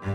Hey,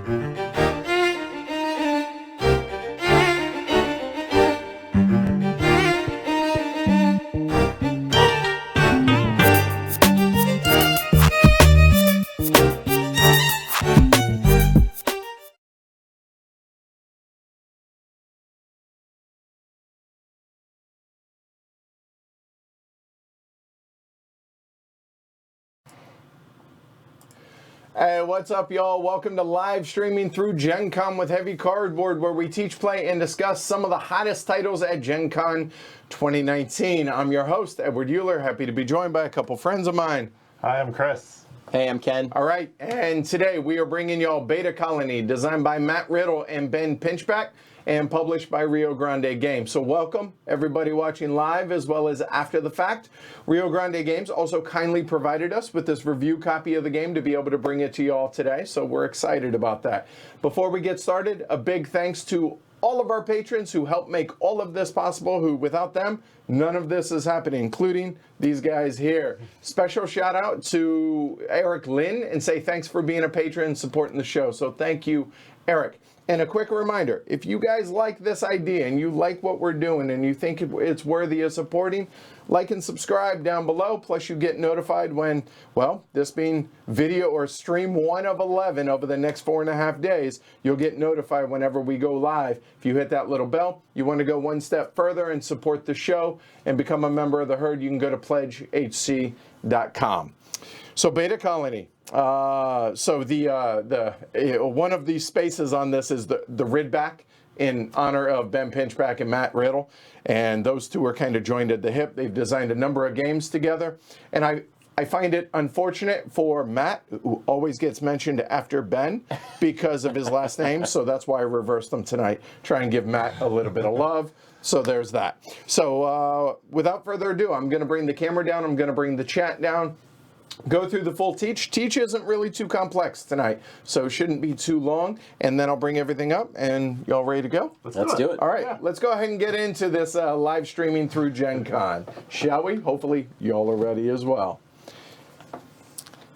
what's up, y'all? Welcome to live streaming through Gen Con with Heavy Cardboard, where we teach, play, and discuss some of the hottest titles at Gen Con 2019. I'm your host, Edward Euler. Happy to be joined by a couple friends of mine. Hi, I'm Chris. Hey, I'm Ken. All right, and today we are bringing y'all Beta Colony, designed by Matt Riddle and Ben Pinchback, and published by Rio Grande Games. So welcome, everybody watching live as well as after the fact. Rio Grande Games also kindly provided us with this review copy of the game to be able to bring it to y'all today, so we're excited about that. Before we get started, a big thanks to all of our patrons who help make all of this possible, who without them, none of this is happening, including these guys here. Special shout out to Eric Lynn and say thanks for being a patron and supporting the show. So thank you, Eric. And a quick reminder, if you guys like this idea and you like what we're doing and you think it's worthy of supporting, like and subscribe down below, plus you get notified when, well, this being video or stream 1 of 11 over the next 4.5 days, you'll get notified whenever we go live. If you hit that little bell, you want to go one step further and support the show and become a member of the herd, you can go to pledgehc.com. So Beta Colony. So one of these spaces on this is the Ridback in honor of Ben Pinchback and Matt Riddle, and those two are kind of joined at the hip. They've designed a number of games together, and I find it unfortunate for Matt, who always gets mentioned after Ben because of his last name, so that's why I reversed them tonight. Try and give Matt a little bit of love. So there's that. So without further ado, I'm going to bring the camera down. I'm going to bring the chat down. Go through the full teach. Teach isn't really too complex tonight, so it shouldn't be too long. And then I'll bring everything up, and y'all ready to go? Let's do it. All right, Let's go ahead and get into this live streaming through Gen Con, shall we? Hopefully, y'all are ready as well.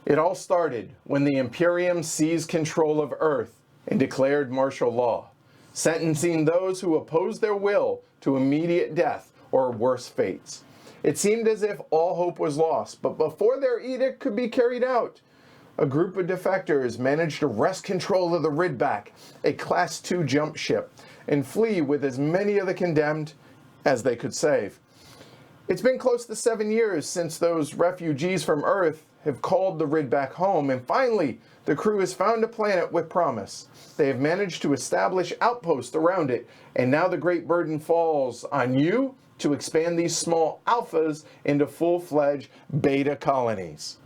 It all started when the Imperium seized control of Earth and declared martial law, sentencing those who opposed their will to immediate death or worse fates. It seemed as if all hope was lost, but before their edict could be carried out, a group of defectors managed to wrest control of the Ridback, a Class II jump ship, and flee with as many of the condemned as they could save. It's been close to 7 years since those refugees from Earth have called the Ridback home, and finally, the crew has found a planet with promise. They have managed to establish outposts around it, and now the great burden falls on you to expand these small alphas into full-fledged beta colonies.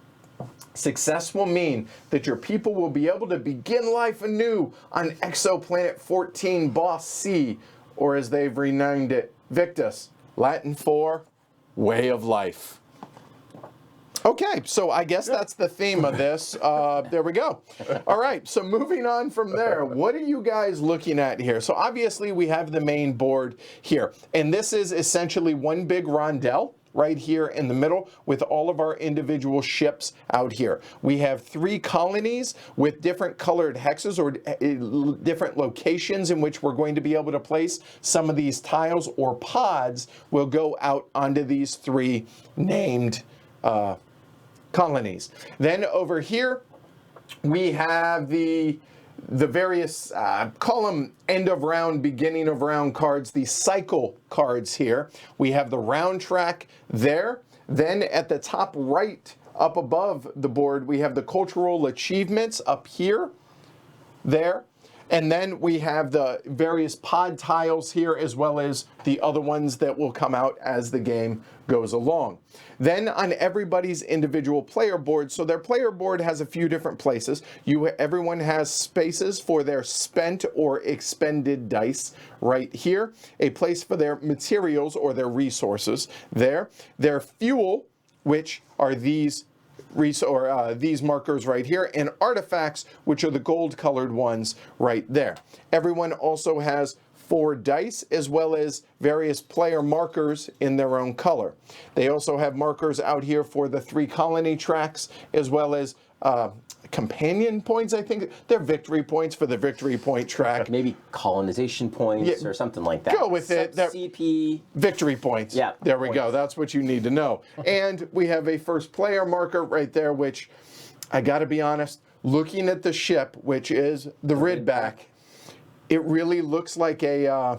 Success will mean that your people will be able to begin life anew on exoplanet 14 Boss C, or as they've renamed it, Victus, Latin for way of life. Okay, so I guess that's the theme of this. There we go. All right, so moving on from there, what are you guys looking at here? So obviously we have the main board here, and this is essentially one big rondel right here in the middle with all of our individual ships out here. We have 3 colonies with different colored hexes or different locations in which we're going to be able to place some of these tiles, or pods will go out onto these 3 named colonies. Then over here we have the various call them end of round, beginning of round cards, the cycle cards here. We have the round track there. Then at the top right up above the board we have the cultural achievements up here, there. And then we have the various pod tiles here, as well as the other ones that will come out as the game goes along. Then on everybody's individual player board, so their player board has a few different places. Everyone has spaces for their spent or expended dice right here, a place for their materials or their resources there, their fuel, which are these markers right here, and artifacts, which are the gold colored ones right there. Everyone also has 4 dice as well as various player markers in their own color. They also have markers out here for the 3 colony tracks, as well as companion points, I think. They're victory points for the victory point track. Maybe colonization points or something like that. Go with it. CP. Victory points. Yeah. There we go. That's what you need to know. And we have a first player marker right there, which I got to be honest, looking at the ship, which is the Ridback, it really looks like a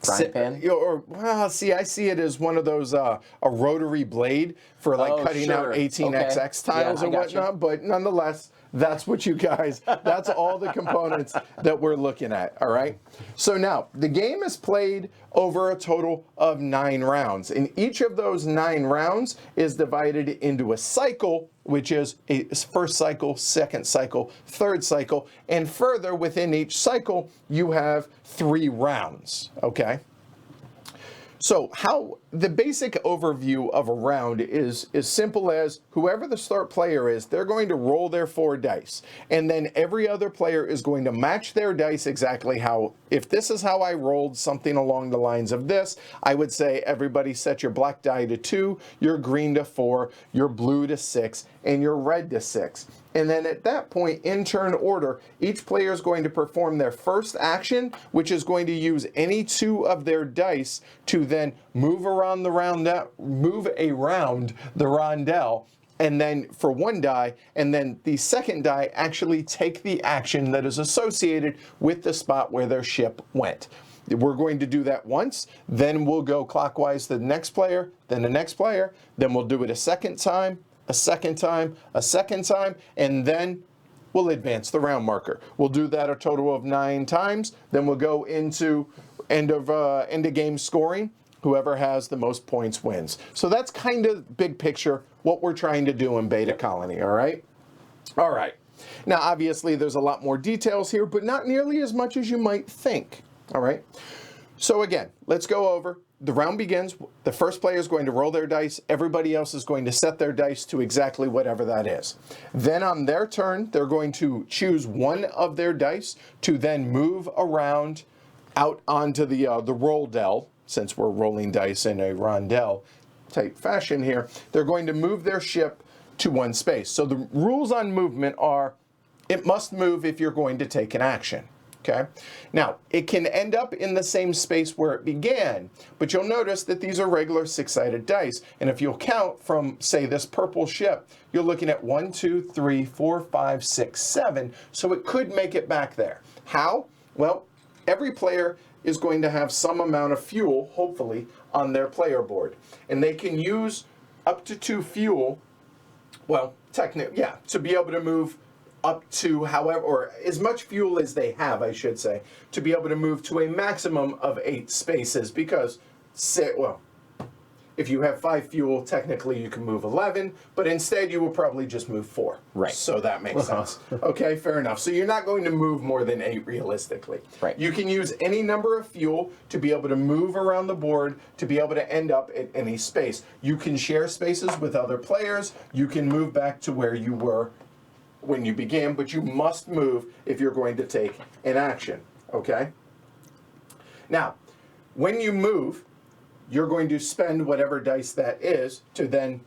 Frying pan? Well, see, I see it as one of those, a rotary blade for like cutting out 18XX tiles and whatnot, but nonetheless, that's what you guys, that's all the components that we're looking at, all right? So now, the game is played over a total of 9 rounds, and each of those 9 rounds is divided into a cycle, which is a first cycle, second cycle, third cycle, and further within each cycle, you have 3 rounds, okay? So how the basic overview of a round is as simple as whoever the start player is, they're going to roll their 4 dice. And then every other player is going to match their dice exactly how, if this is how I rolled, something along the lines of this, I would say everybody set your black die to 2, your green to 4, your blue to 6, and your red to 6. And then at that point, in turn order, each player is going to perform their first action, which is going to use any 2 of their dice to then move around the rondelle, and then for 1 die, and then the second die actually take the action that is associated with the spot where their ship went. We're going to do that once, then we'll go clockwise to the next player, then the next player, then we'll do it a second time, a second time, a second time, and then we'll advance the round marker. We'll do that a total of 9 times, then we'll go into end of game scoring. Whoever has the most points wins. So that's kind of big picture what we're trying to do in Beta Colony, all right? All right. Now, obviously, there's a lot more details here, but not nearly as much as you might think, all right? So again, let's go over. The round begins. The first player is going to roll their dice. Everybody else is going to set their dice to exactly whatever that is. Then on their turn, they're going to choose one of their dice to then move around out onto the roll-dell. Since we're rolling dice in a rondelle type fashion here, they're going to move their ship to 1 space. So the rules on movement are, it must move if you're going to take an action, okay? Now, it can end up in the same space where it began, but you'll notice that these are regular 6-sided dice, and if you'll count from, say, this purple ship, you're looking at 1, 2, 3, 4, 5, 6, 7, so it could make it back there. How? Well, every player is going to have some amount of fuel, hopefully, on their player board. And they can use up to 2 fuel, well, to be able to move up to however, or as much fuel as they have, I should say, to be able to move to a maximum of 8 spaces because, if you have 5 fuel, technically you can move 11, but instead you will probably just move 4. Right. So that makes sense. Okay, fair enough. So you're not going to move more than 8 realistically. Right. You can use any number of fuel to be able to move around the board, to be able to end up at any space. You can share spaces with other players. You can move back to where you were when you began, but you must move if you're going to take an action, okay? Now, when you move, you're going to spend whatever dice that is to then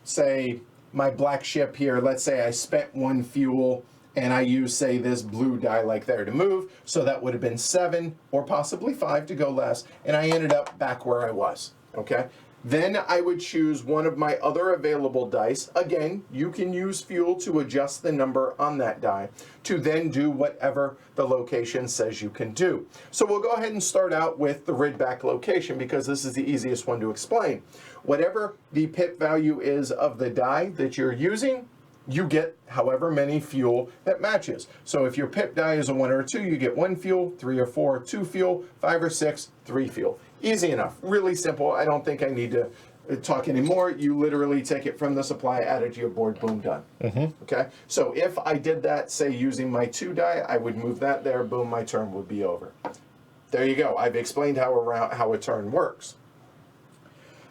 say, my black ship here, let's say I spent 1 fuel and I use, say, this blue die like there to move, so that would have been 7 or possibly 5 to go less, and I ended up back where I was, okay? Then I would choose one of my other available dice. Again, you can use fuel to adjust the number on that die to then do whatever the location says you can do. So we'll go ahead and start out with the Ridback location because this is the easiest one to explain. Whatever the pip value is of the die that you're using, you get however many fuel that matches. So if your pip die is a 1 or a 2, you get 1 fuel, 3 or 4, 2 fuel, 5 or 6, 3 fuel. Easy enough, really simple. I don't think I need to talk anymore. You literally take it from the supply, add it to your board, boom, done. Okay, so if I did that, say using my 2 die, I would move that there, boom, my turn would be over. There you go, I've explained how a turn works.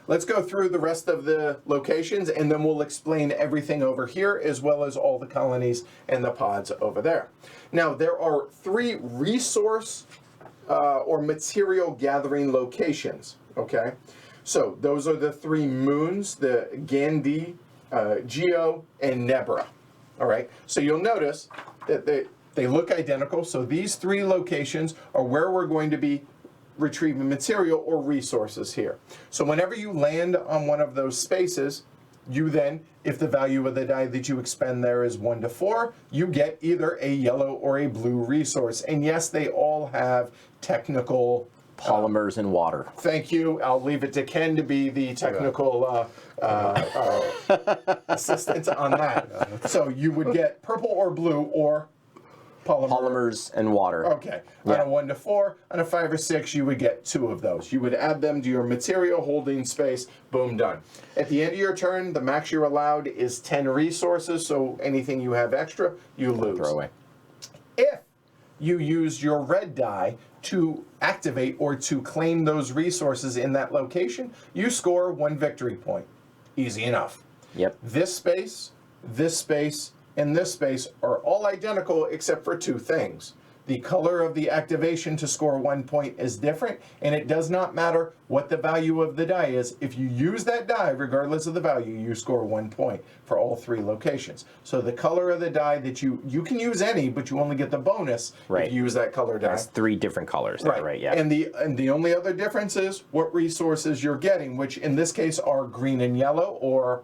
Let's go through the rest of the locations and then we'll explain everything over here as well as all the colonies and the pods over there. Now, there are 3 resource or material gathering locations, okay? So those are the 3 moons, the Gandhi, Geo, and Nebra, All right, so you'll notice that they look identical. So these 3 locations are where we're going to be retrieving material or resources here. So whenever you land on one of those spaces, you then, if the value of the die that you expend there is 1 to 4, you get either a yellow or a blue resource. And yes, they all have technical polymers and water. Thank you. I'll leave it to Ken to be the technical assistant on that. So you would get purple or blue or polymers and water. Okay. On a 1 to 4, on a 5 or 6, you would get 2 of those. You would add them to your material holding space. Boom, done. At the end of your turn, the max you're allowed is 10 resources. So anything you have extra, you lose. Throw away. If you use your red die to activate or to claim those resources in that location, you score 1 victory point. Easy enough. Yep. This space, and this space are all identical except for 2 things. The color of the activation to score 1 point is different, and it does not matter what the value of the die is. If you use that die, regardless of the value, you score 1 point for all 3 locations. So the color of the die that you can use any, but you only get the bonus if you use that color die. That's 3 different colors, right? Yeah. And the only other difference is what resources you're getting, which in this case are green and yellow, or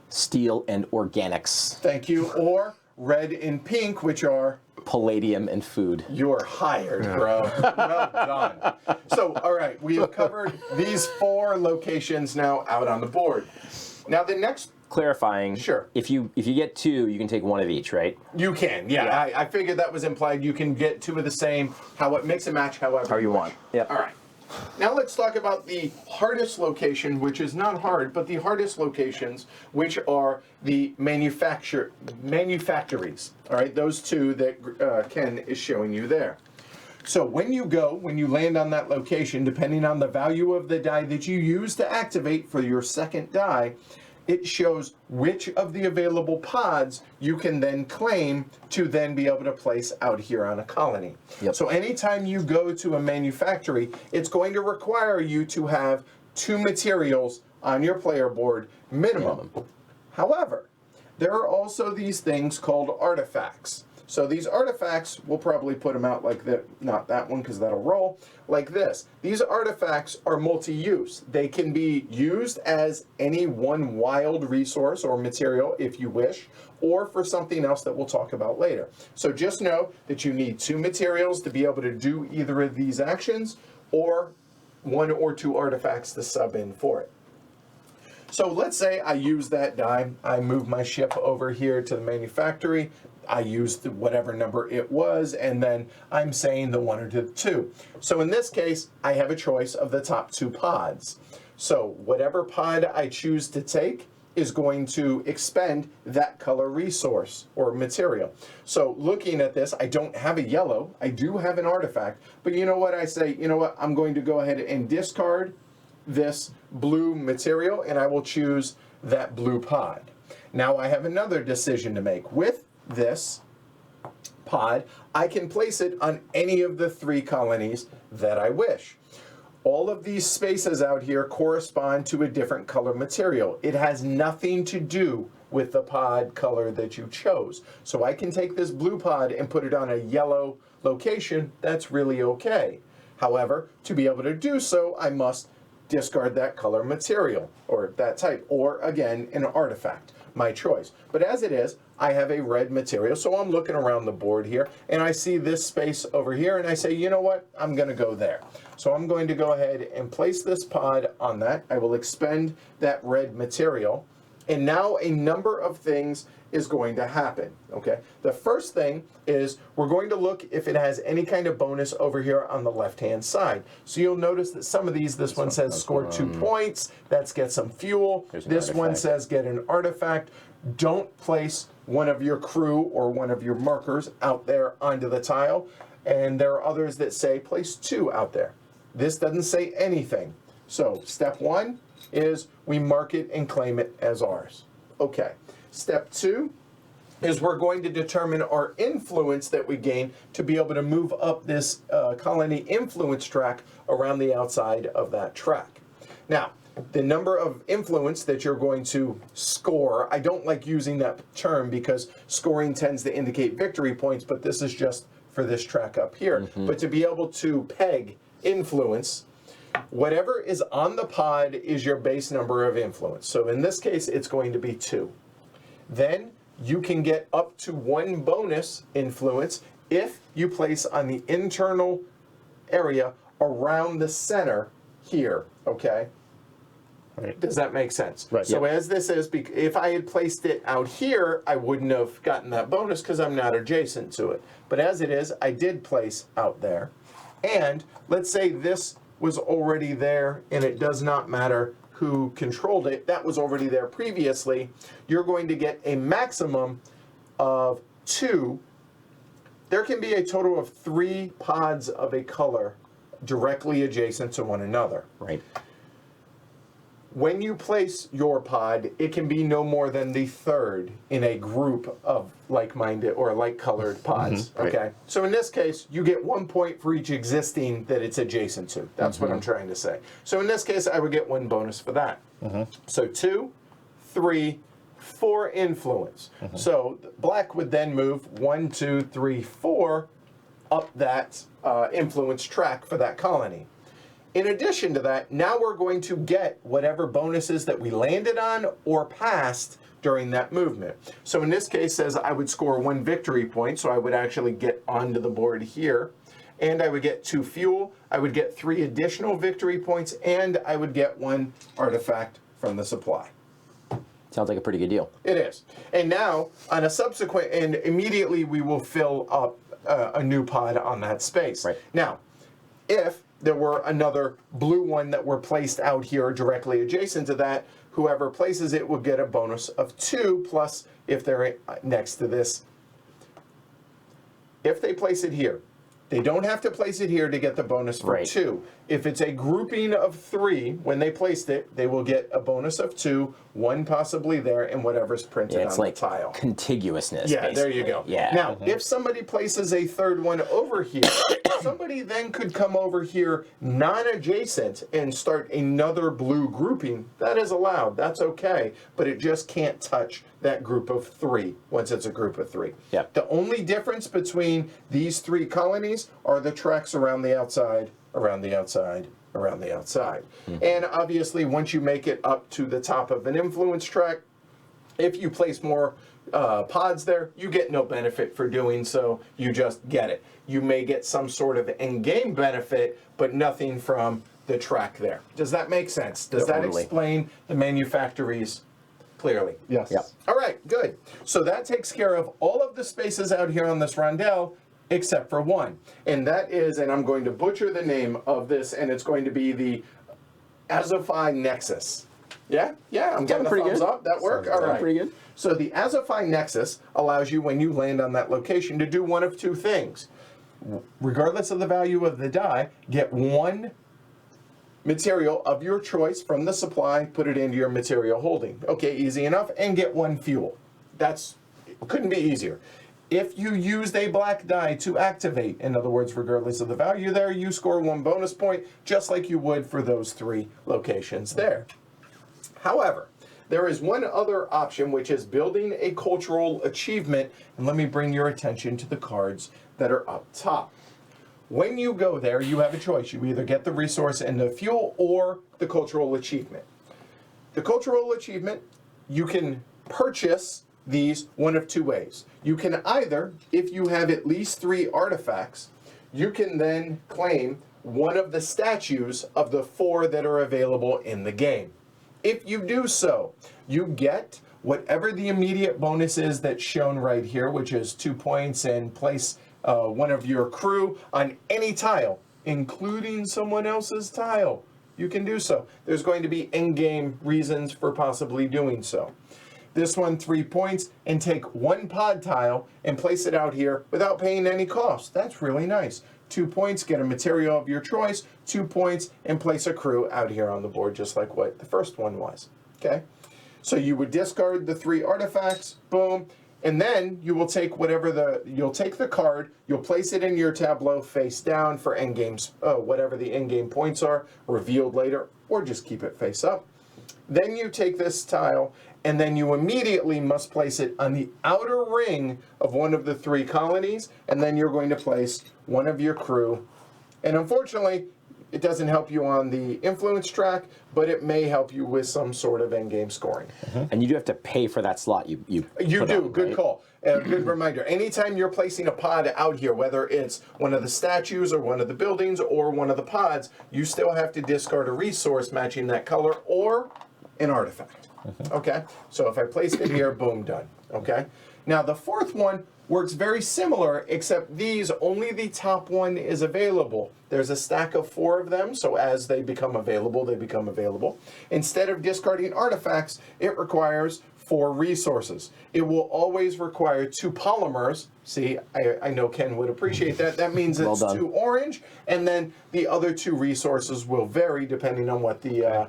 steel and organics. Thank you. Or red and pink, which are palladium and food. You're hired, bro. Well done. So, all right, we have covered these 4 locations now out on the board. Now the next clarifying. Sure. If you get 2, you can take 1 of each, right? You can. Yeah. I figured that was implied. You can get 2 of the same. Mix and match however you want. Yeah. All right. Now let's talk about the hardest location, which is not hard, but the hardest locations, which are the manufactories. All right, those 2 that Ken is showing you there. So when you land on that location, depending on the value of the die that you use to activate for your second die, it shows which of the available pods you can then claim to then be able to place out here on a colony. Yep. So anytime you go to a manufactory, it's going to require you to have 2 materials on your player board minimum. However, there are also these things called artifacts. So these artifacts, we'll probably put them out like that, not that one because that'll roll, like this. These artifacts are multi-use. They can be used as any one wild resource or material if you wish, or for something else that we'll talk about later. So just know that you need 2 materials to be able to do either of these actions, or 1 or 2 artifacts to sub in for it. So let's say I use that die, I move my ship over here to the manufactory, I used whatever number it was, and then I'm saying the 1 or the 2. So in this case, I have a choice of the top 2 pods. So whatever pod I choose to take is going to expend that color resource or material. So looking at this, I don't have a yellow, I do have an artifact, but you know what I say, you know what, I'm going to go ahead and discard this blue material, and I will choose that blue pod. Now I have another decision to make. With this pod, I can place it on any of the 3 colonies that I wish. All of these spaces out here correspond to a different color material. It has nothing to do with the pod color that you chose. So I can take this blue pod and put it on a yellow location. That's really okay. However, to be able to do so, I must discard that color material or that type, or again, an artifact, my choice. But as it is, I have a red material, so I'm looking around the board here, and I see this space over here, and I say, you know what, I'm going to go there. So I'm going to go ahead and place this pod on that. I will expend that red material, and now a number of things is going to happen, okay? The first thing is we're going to look if it has any kind of bonus over here on the left-hand side. So you'll notice that some of these, this one says score 2 points, that's get some fuel. This one says get an artifact. Don't place one of your crew or one of your markers out there onto the tile. And there are others that say place 2 out there. This doesn't say anything. So step 1 is we mark it and claim it as ours. Okay. Step 2 is we're going to determine our influence that we gain to be able to move up this colony influence track around the outside of that track. Now, the number of influence that you're going to score. I don't like using that term because scoring tends to indicate victory points, but this is just for this track up here. But to be able to peg influence, whatever is on the pod is your base number of influence. So in this case, it's going to be 2. Then you can get up to 1 bonus influence if you place on the internal area around the center here, okay? Right. Does that make sense? Right. So as this is, if I had placed it out here, I wouldn't have gotten that bonus because I'm not adjacent to it. But as it is, I did place out there. And let's say this was already there, and it does not matter who controlled it. That was already there previously. You're going to get a maximum of 2. There can be a total of 3 pods of a color directly adjacent to one another. Right. When you place your pod, it can be no more than the 3rd in a group of like-minded or like-colored pods, right. okay? So in this case, you get 1 point for each existing that it's adjacent to. That's what I'm trying to say. So in this case, I would get 1 bonus for that. So 2, 3, 4 influence. So black would then move 1, 2, 3, 4 up that influence track for that colony. In addition to that, now we're going to get whatever bonuses that we landed on or passed during that movement. So in this case, says I would score 1 victory point, so I would actually get onto the board here, and I would get 2 fuel, I would get 3 additional victory points, and I would get 1 artifact from the supply. Sounds like a pretty good deal. It is. And now, on a subsequent, and immediately we will fill up a new pod on that space. Right. Now, if there were another blue one that were placed out here directly adjacent to that, whoever places it would get a bonus of 2, plus if they're next to this. If they place it here, they don't have to place it here to get the bonus for Right. 2. If it's a grouping of 3, when they placed it, they will get a bonus of 2, 1 possibly there, and whatever's printed Yeah, it's on like the tile. contiguousness. Yeah, there you basically. go. Yeah. Now, if somebody places a 3rd one over here, somebody then could come over here non-adjacent and start another blue grouping. That is allowed. That's okay. But it just can't touch that group of 3 once it's a group of 3. Yep. The only difference between these 3 colonies are the tracks around the outside, around the outside, around the outside. And obviously, once you make it up to the top of an influence track, if you place more pods there, you get no benefit for doing so. You just get it. You may get some sort of end-game benefit, but nothing from the track there. Does that make sense? Does that Totally. explain the manufactories clearly? Yes. Yep. All right, good. So that takes care of all of the spaces out here on this rondelle, except for one. And that is, and I'm going to butcher the name of this, and it's going to be the Sci-Fi Nexus. Yeah? Yeah, I'm getting a pretty thumbs good. up. That work? Sounds All right. pretty good. So the Sci-Fi Nexus allows you, when you land on that location, to do one of 2 things. Regardless of the value of the die, get 1 material of your choice from the supply, put it into your material holding. Okay, easy enough, and get 1 fuel. Couldn't be easier. If you used a black die to activate, in other words, regardless of the value there, you score 1 bonus point, just like you would for those 3 locations there. However, there is one other option, which is building a cultural achievement, and let me bring your attention to the cards that are up top. When you go there, you have a choice. You either get the resource and the fuel or the cultural achievement. The cultural achievement, you can purchase these one of 2 ways. You can either, if you have at least 3 artifacts, you can then claim one of the statues of the 4 that are available in the game. If you do so, you get whatever the immediate bonus is that's shown right here, which is 2 points, and place one of your crew on any tile, including someone else's tile. You can do so. There's going to be in-game reasons for possibly doing so. This one, 3 points, and take 1 pod tile and place it out here without paying any cost. That's really nice. 2 points, get a material of your choice, 2 points, and place a crew out here on the board, just like what the first one was. Okay? So you would discard the 3 artifacts, boom, And then you will take you'll take the card, you'll place it in your tableau face down for endgames, whatever the endgame points are, revealed later, or just keep it face up. Then you take this tile, and then you immediately must place it on the outer ring of one of the 3 colonies, and then you're going to place one of your crew. And unfortunately, it doesn't help you on the influence track, but it may help you with some sort of endgame scoring. And you do have to pay for that slot you You put do. on, Good right? call. Good reminder. Anytime you're placing a pod out here, whether it's one of the statues or one of the buildings or one of the pods, you still have to discard a resource matching that color or an artifact. Okay? So if I placed it here, boom, done. Okay? Now the 4th one works very similar, except these, only the top one is available. There's a stack of 4 of them, so as they become available, they become available. Instead of discarding artifacts, it requires 4 resources. It will always require 2 polymers. See, I know Ken would appreciate that. That means it's Well done. 2 orange, and then the other 2 resources will vary depending on what the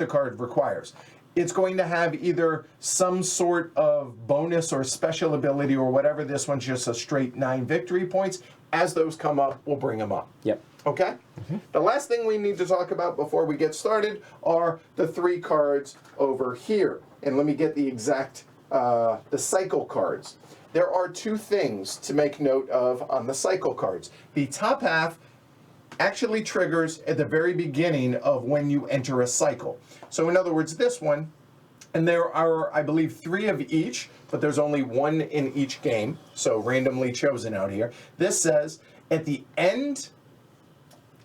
card requires. It's going to have either some sort of bonus or special ability or whatever. This one's just a straight 9 victory points. As those come up, we'll bring them up. Yep. Okay? The last thing we need to talk about before we get started are the 3 cards over here. And let me get the exact, the cycle cards. There are 2 things to make note of on the cycle cards. The top half actually triggers at the very beginning of when you enter a cycle. So in other words, this one, and there are, I believe, 3 of each, but there's only 1 in each game, so randomly chosen out here. This says, at the end,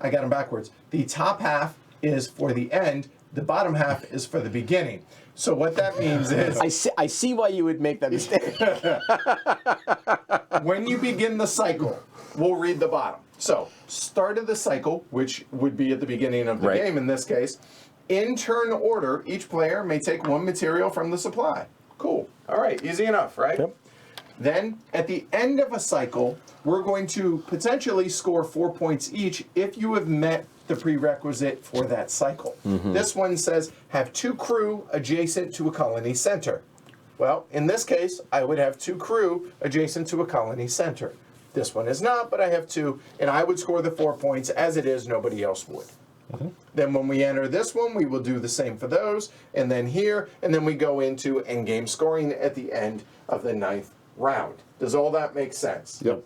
I got them backwards, the top half is for the end, the bottom half is for the beginning. So what that means is, I see why you would make that mistake. when you begin the cycle, we'll read the bottom. So, start of the cycle, which would be at the beginning of the Right. game in this case. In turn order, each player may take 1 material from the supply. Cool. All right, easy enough, right? Yep. Then, at the end of a cycle, we're going to potentially score 4 points each if you have met the prerequisite for that cycle. This one says, have 2 crew adjacent to a colony center. Well, in this case, I would have 2 crew adjacent to a colony center. This one is not, but I have 2, and I would score the 4 points. As it is, nobody else would. Then when we enter this one, we will do the same for those, and then here, and then we go into endgame scoring at the end of the 9th round. Does all that make sense? Yep.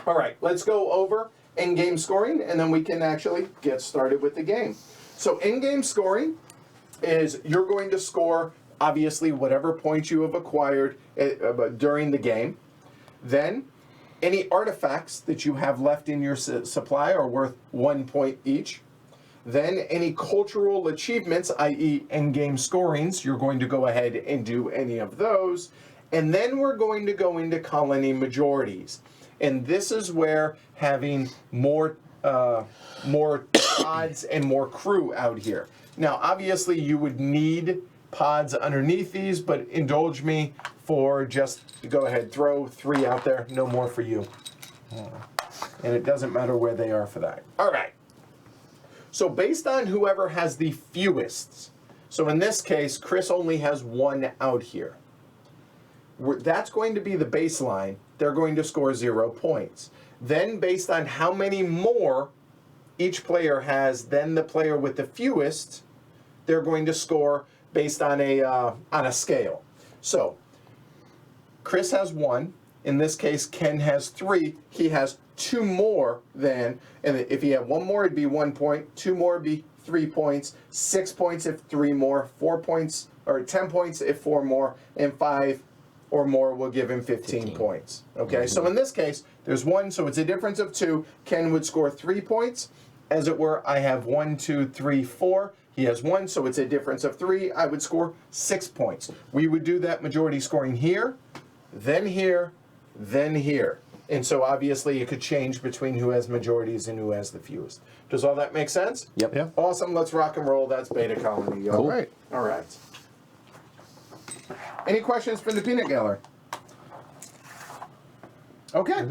All right, let's go over endgame scoring, and then we can actually get started with the game. So endgame scoring is you're going to score, obviously, whatever points you have acquired during the game. Then any artifacts that you have left in your supply are worth 1 point each. Then any cultural achievements, i.e. endgame scorings, you're going to go ahead and do any of those. And then we're going to go into colony majorities. And this is where having more pods and more crew out here. Now, obviously, you would need pods underneath these, but indulge me for just, go ahead, throw 3 out there, no more for you. And it doesn't matter where they are for that. All right. So based on whoever has the fewest, so in this case, Chris only has 1 out here. That's going to be the baseline. They're going to score 0 points. Then based on how many more each player has than the player with the fewest, they're going to score based on a scale. So Chris has 1. In this case, Ken has 3. He has 2 more than, and if he had 1 more, it'd be 1 point. 2 more would be 3 points. 6 points if 3 more. 4 points, or 10 points if 4 more, and 5 or more will give him 15 points. Okay, so in this case, there's 1, so it's a difference of 2. Ken would score 3 points. As it were, I have 1, 2, 3, 4. He has 1, so it's a difference of 3. I would score 6 points. We would do that majority scoring here, then here, then here. And so obviously it could change between who has majorities and who has the fewest. Does all that make sense? Yep. Yeah. Awesome, let's rock and roll. That's Beta Colony, y'all. All right. All right. Any questions from the peanut gallery? Okay.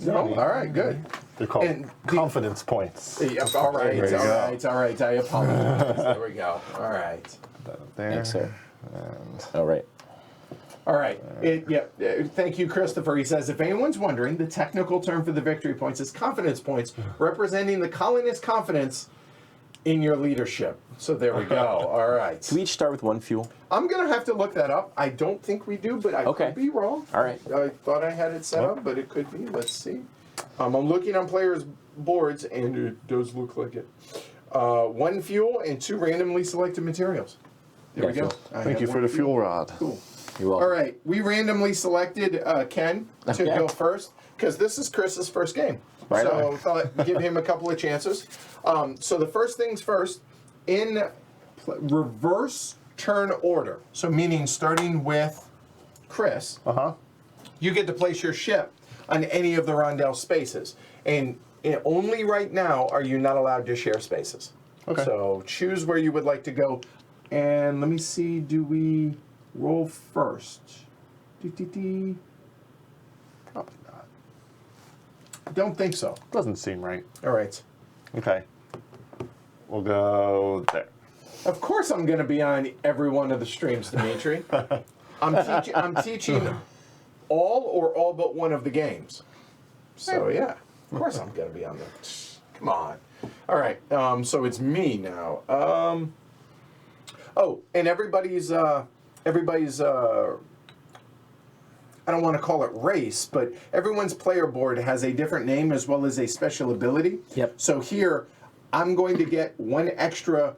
No? All right, good. They're called And confidence points. Yeah, all right, There you all go. right, all right. I apologize. There we go. All right. There. Thanks, sir. And All right. All right. Thank you, Christopher. He says, if anyone's wondering, the technical term for the victory points is confidence points, representing the colonist's confidence in your leadership. So there we go. All right. Do we each start with 1 fuel? I'm going to have to look that up. I don't think we do, but I could be wrong. All right. I thought I had it set up, but it could be. Let's see. I'm looking on players' boards, and it does look like it. 1 fuel and 2 randomly selected materials. There we go. Thank you for the fuel rod. Cool. You're welcome. All right. We randomly selected Ken to go first, because this is Chris's first game. Right So on. thought give him a couple of chances. So the first things first, in reverse turn order, so meaning starting with Chris, you get to place your ship on any of the rondel spaces. And only right now are you not allowed to share spaces. Okay. So choose where you would like to go. And let me see, do we roll first? Probably not. Don't think so. Doesn't seem right. All right. Okay. We'll go there. Of course I'm going to be on every one of the streams, Dimitri. I'm teaching all or all but one of the games. So, yeah. Of course I'm going to be on them. Come on. All right. So it's me now. And everybody's I don't want to call it race, but everyone's player board has a different name as well as a special ability. Yep. So here, I'm going to get 1 extra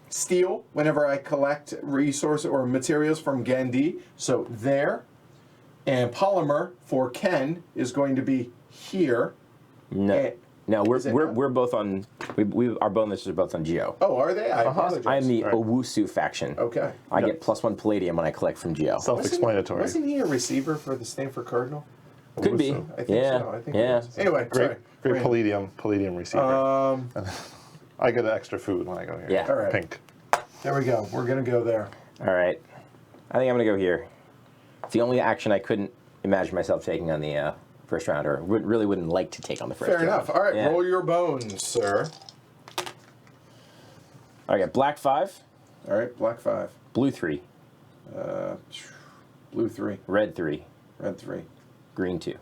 steel whenever I collect resource or materials from Gandhi. So there. And polymer for Ken is going to be here. No, no, Is it not? we're both on. Our bonuses are both on Geo. Oh, are they? I apologize. I am the Right. Owusu faction. Okay. I get +1 palladium when I collect from Geo. Self-explanatory. Wasn't he a receiver for the Stanford Cardinal? Could be. Owusu. I think Yeah. so. I think Yeah. it was. Anyway, Great, sorry. palladium receiver. I get extra food when I go here. Yeah. All right. Pink. There we go. We're going to go there. All right. I think I'm going to go here. It's the only action I couldn't imagine myself taking on the first round, or really wouldn't like to take on the first Fair round. enough. All right, Yeah. roll your bones, sir. I got black 5, All right, black 5. blue 3, Blue 3. red 3, Red 3. green 2.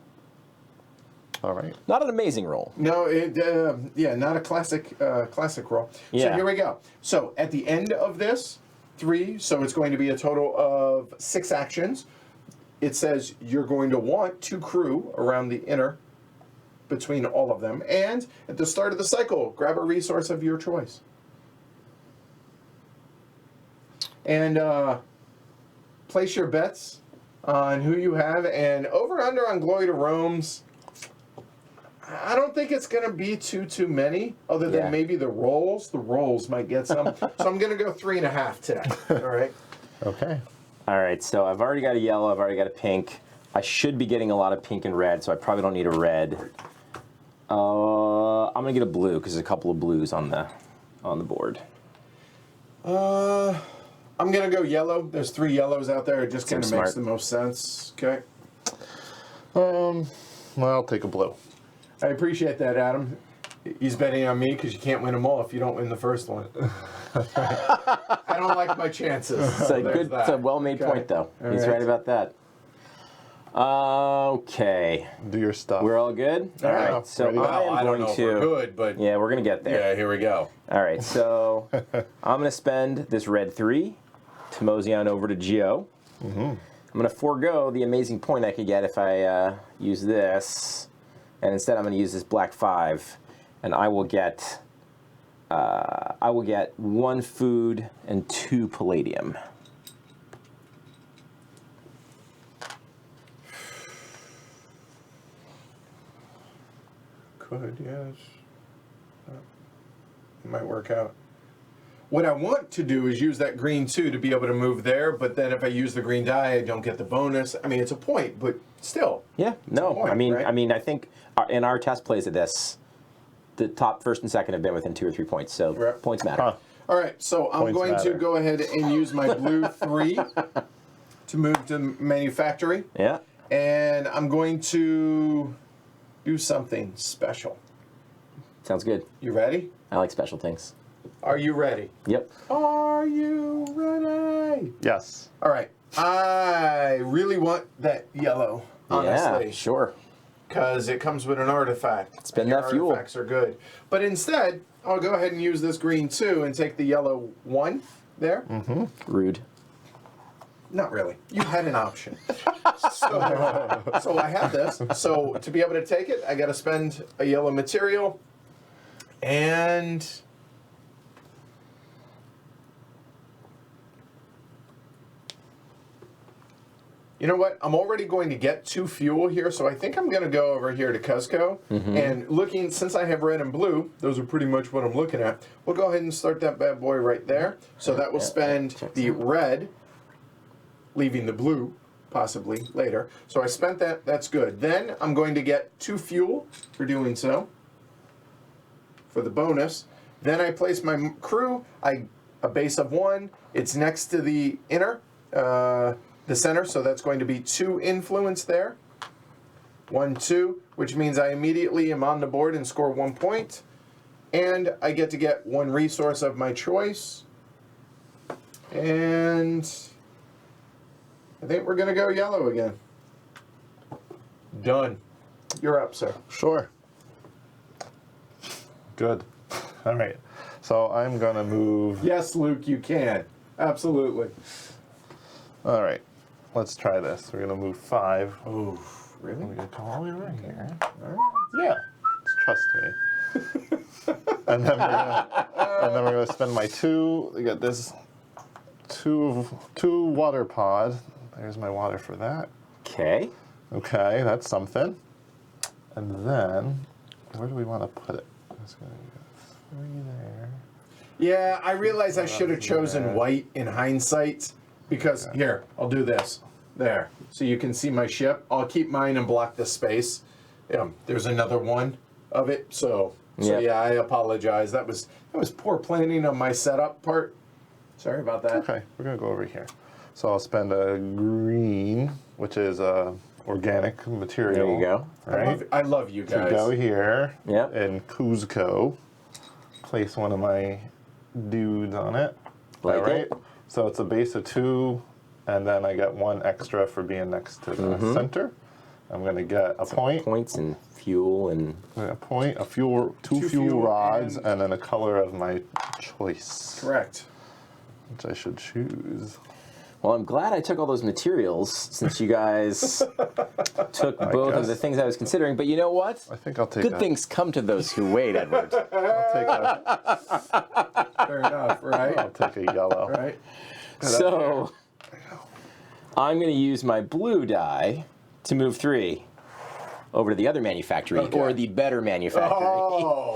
All right. Not an amazing roll. No, not a classic roll. So Yeah. here we go. So at the end of this, 3, so it's going to be a total of 6 actions. It says you're going to want 2 crew around the inner between all of them. And at the start of the cycle, grab a resource of your choice. And place your bets on who you have. And over-under on Glory to Rome's, I don't think it's going to be too many, other than Yeah. maybe the rolls. The rolls might get some. So I'm going to go 3.5 today. All right. Okay. All right, so I've already got a yellow, I've already got a pink. I should be getting a lot of pink and red, so I probably don't need a red. I'm gonna get a blue because there's a couple of blues on the board. I'm going to go yellow. There's 3 yellows out there. It just kind of Seems makes smart. the most sense. Okay. Well, I'll take a blue. I appreciate that, Adam. He's betting on me because you can't win them all if you don't win the first one. I don't like my chances. It's a There's it's a that. well-made Okay. point, though. All He's right. right about that. Okay, Do your stuff. we're all good. All right. right, so Ready? I Well, am I don't going know if to. we're good, but Yeah, we're gonna get there. yeah, here we go. All right, so I'm gonna spend this red 3 to mosey on over to Geo. I'm gonna forego the amazing point I could get if I use this, and instead I'm gonna use this black 5, and I will get 1 food and 2 palladium. Could, yes. It might work out. What I want to do is use that green 2 to be able to move there, but then if I use the green die, I don't get the bonus. I mean, it's a point, but still. Yeah, no, point, right? I mean, I think in our test plays of this, the top first and second have been within 2 or 3 points, so Right. points matter. Huh. All right, so I'm Points going to matter. go ahead and use my blue 3 to move to manufactory, Yeah. and I'm going to do something special. Sounds good. You ready? I like special things. Are you ready? Yep. Are you ready? Yes. All right, I really want that yellow, honestly. Yeah, sure. Because it comes with an artifact. Spend Your that fuel. Artifacts are good. But instead, I'll go ahead and use this green 2 and take the yellow 1 there. Rude. Not really. You had an option. So I have this. So to be able to take it, I got to spend a yellow material. And you know what? I'm already going to get 2 fuel here, so I think I'm going to go over here to Cuzco. And looking, since I have red and blue, those are pretty much what I'm looking at. We'll go ahead and start that bad boy right there. So that will spend the red, leaving the blue possibly later. So I spent that. That's good. Then I'm going to get 2 fuel for doing so, for the bonus. Then I place my crew. A base of 1. It's next to the inner. The center, so that's going to be 2 influence there. 1, 2, which means I immediately am on the board and score 1 point. And I get to get 1 resource of my choice. And I think we're going to go yellow again. Done. You're up, sir. Sure. Good. All right. So I'm going to move. Yes, Luke, you can. Absolutely. All right. Let's try this. We're going to move 5. Oh, really? We're going to come all the way right here. Yeah. Just trust me. And then we're going to spend my 2. We got this 2 water pod. There's my water for that. Okay. Okay, that's something. And then, where do we want to put it? It's going to go 3 there. Yeah, I realize I should have chosen white in hindsight. Because, here, I'll do this. There. So you can see my ship. I'll keep mine and block this space. There's another one of it. So yeah, I apologize. That was poor planning on my setup part. Sorry about that. Okay, we're going to go over here. So I'll spend a green, which is organic material. There you go. Right? I love you guys. To go here Yep. in Cuzco. Place one of my dudes on it. Like All right. it. So it's a base of 2, and then I get 1 extra for being next to the center. I'm going to get a point. Points and fuel and... A point, a fuel, 2 fuel rods, and then a color of my choice. Correct. Which I should choose. Well, I'm glad I took all those materials since you guys took both of the guess. things I was considering. But you know what? I think I'll take Good things come to those who wait, Edward. I'll take a, Fair enough, right? I'll take a yellow. Right? So I'm going to use my blue die to move 3 over to the other manufactory, or the better manufactory,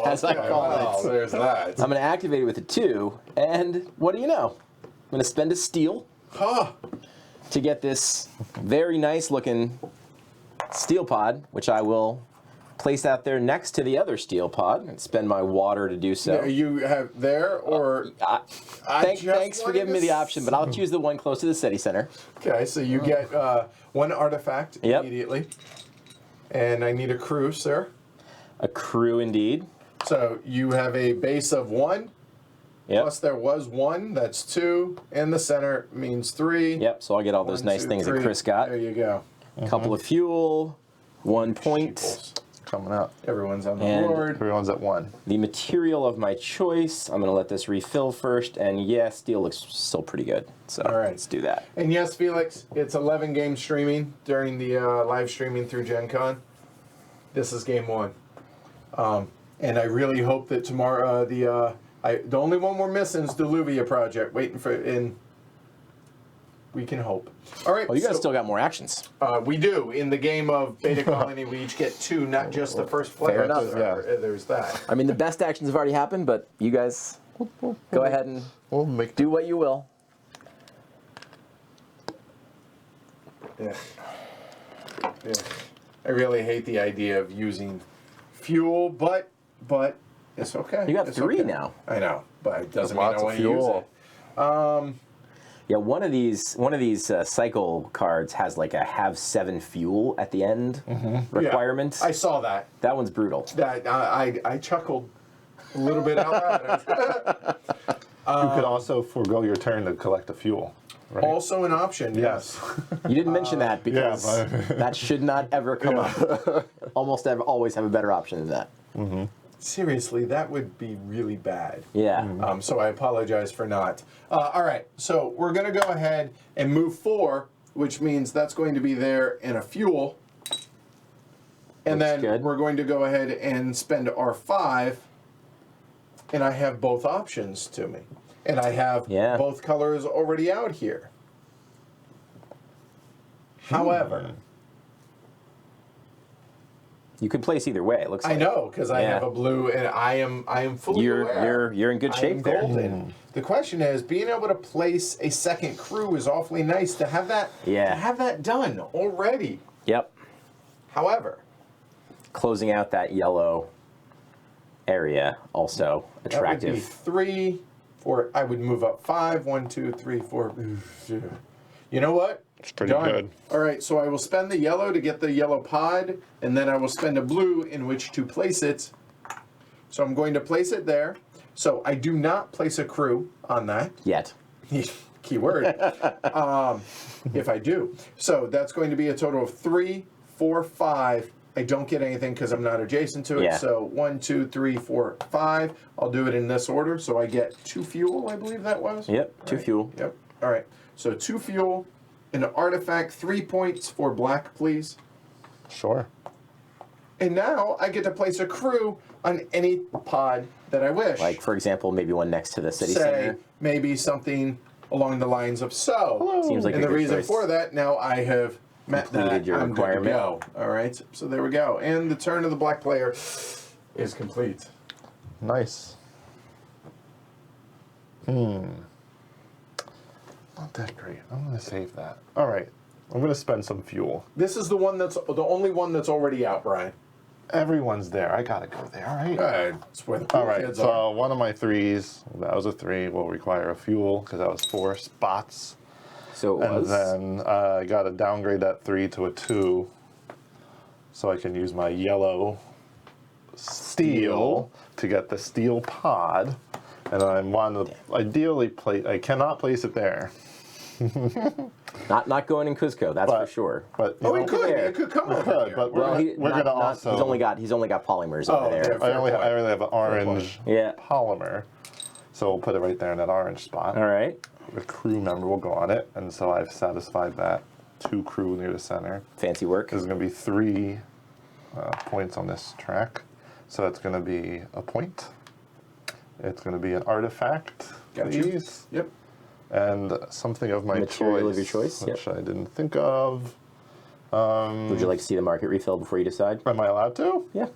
as I call Well, it. there's that. I'm going to activate it with a 2, and what do you know? I'm going to spend a steel Huh. to get this very nice looking steel pod, which I will place out there next to the other steel pod and spend my water to do so. You have there, or... Thanks for giving me the option, but I'll choose the one close to the city center. Okay, so you get 1 artifact immediately. And I need a crew, sir. A crew indeed. So you have a base of 1. Yep. Plus there was 1, that's 2. And the center means 3. Yep, so I'll get all those 1, nice 2, things 3. that Chris got. There you go. A couple of fuel, 1 point. Sheeples. Coming up. Everyone's on the And- board. Everyone's at 1. The material of my choice, I'm going to let this refill first, and yeah, steel looks still pretty good. So All right. let's do that. And yes, Felix, it's 11 game streaming during the live streaming through Gen Con. This is game 1. And I really hope that tomorrow, the only one we're missing is the Luvia project. Waiting for, and we can hope. All right. Well, you guys so, still got more actions. we do. In the game of Beta Colony, we each get 2, not just the first player. Fair enough. So, there's that. I mean, the best actions have already happened, but you guys go ahead and We'll make do what you will. Yeah. Yeah. I really hate the idea of using fuel, but it's okay. You got It's 3 okay. now. I know, but it doesn't mean Lots I of want to use fuel. it. Yeah, one of these cycle cards has like a have 7 fuel at the end requirement. Yeah, I saw that. That one's brutal. That I chuckled a little bit out loud. You could also forego your turn to collect a fuel. right? Also an option, yes. You didn't mention that because but- that should not ever come up. Always have a better option than that. Seriously, that would be really bad. Yeah. So I apologize for not. All right, so we're going to go ahead and move 4, which means that's going to be there in a fuel. And Looks then good. we're going to go ahead and spend our 5, and I have both options to me. And I have both colors already out here. However, You could place either way. It looks like. I know, because I have a blue, and I am fully aware. You're in good shape I'm there. golden. The question is, being able to place a second crew is awfully nice to have that. Yeah. To have that done already. Yep. However, Closing out that yellow area also attractive. that would be 3, 4. I would move up 5. 1, 2, 3, 4. You know what? It's pretty good. All right, so I will spend the yellow to get the yellow pod, and then I will spend a blue in which to place it. So I'm going to place it there. So I do not place a crew on that. Yet. Keyword. If I do. So that's going to be a total of 3, 4, 5. I don't get anything because I'm not adjacent to it. Yeah. So 1, 2, 3, 4, 5. I'll do it in this order. So I get 2 fuel, I believe that was. Yep. 2 fuel. Yep. All right. So 2 fuel, an artifact, 3 points for black, please. Sure. And now I get to place a crew on any pod that I wish. Like, for example, maybe one next to the city Say, center. maybe something along the lines of so. Seems like and a the good reason choice. for that, now I have met Completed that. your I'm requirement. good to go. All right. So there we go. And the turn of the black player is complete. Nice. Not that great. I'm going to save that. All right. I'm going to spend some fuel. This is the one that's the only one that's already out, Brian. Everyone's there. I got to go there, all right? That's where the cool All right, kids so are. one of my 3s, that was a 3, will require a fuel because that was 4 spots. So it And was. then I got to downgrade that 3 to a 2 so I can use my yellow steel to get the steel pod. And I want to ideally place, I cannot place it there. Not going in Cuzco, that's for sure. But Oh, you it know, could. there. It could come over could, here. but Well, we're going to also. He's only got polymers Oh, over there. yeah. I only point. have an orange Yeah. polymer, so we'll put it right there in that orange spot. All right. The crew member will go on it, and so I've satisfied that 2 crew near the center. Fancy work. There's going to be 3 points on this track, so it's going to be a point. It's going to be an artifact, Gotcha. please, Yep. and something of my Material choice, of your choice, which I didn't think of. Would you like to see the market refill before you decide? Am I allowed to? Yeah.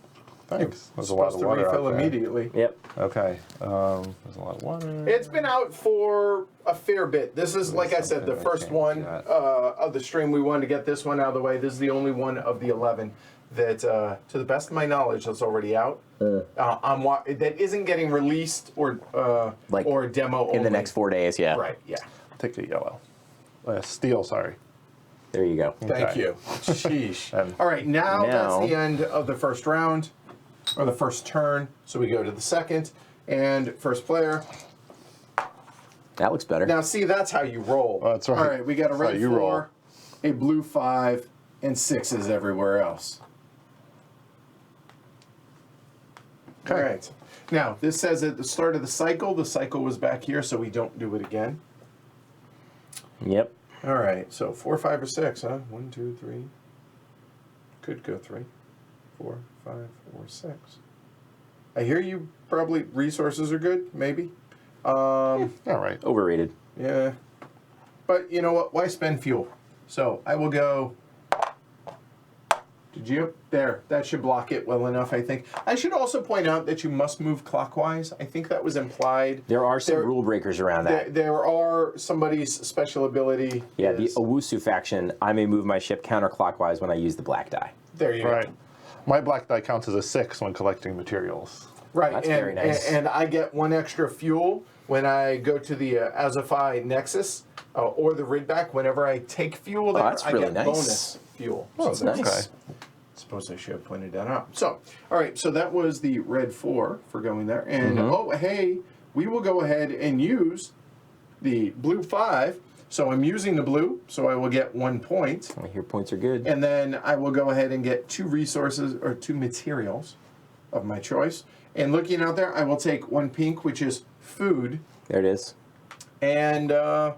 Thanks. There's a lot Supposed of to water refill out there. immediately. Yep. Okay. There's a lot of water. It's been out for a fair bit. This is, like I said, the something I first can't one get. of the stream. We wanted to get this one out of the way. This is the only one of the 11 that, to the best of my knowledge, that's already out. That isn't getting released or demo In the next 4 days, yeah. Right. Yeah. Take a yellow. Steel, sorry. There you go. Thank Okay. you. Sheesh. And- All right. Now Now- that's the end of the first round, or the first turn. So we go to the second, and first player. That looks better. Now, see, that's how you roll. That's right. All right, we got a That's how red you 4, a blue 5, and 6s everywhere else. All right. Now, this says at the start of the cycle was back here, so we don't do it again. Yep. All right, so 4, 5, or 6, huh? 1, 2, 3. Could go 3, 4, 5, or 6. I hear you probably resources are good, maybe. All right. Overrated. Yeah. But you know what? Why spend fuel? So I will go. Did you? There. That should block it well enough, I think. I should also point out that you must move clockwise. I think that was implied. There are some rule breakers around that. There are somebody's special ability. Yeah, the is- Owusu faction, I may move my ship counterclockwise when I use the black die. There you Right. go. My black die counts as a 6 when collecting materials. Right. That's and, very nice. And I get 1 extra fuel when I go to the Azafai Nexus or the Ridback. Whenever I take fuel there, that's I really get nice. bonus fuel. Oh, that's nice. Okay. Suppose I should have pointed that out. So, all right, so that was the red 4 for going there. And, oh, hey, we will go ahead and use the blue 5 So I'm using the blue, so I will get 1 point. I hear points are good. And then I will go ahead and get 2 resources, or 2 materials of my choice. And looking out there, I will take 1 pink, which is food. There it is. And I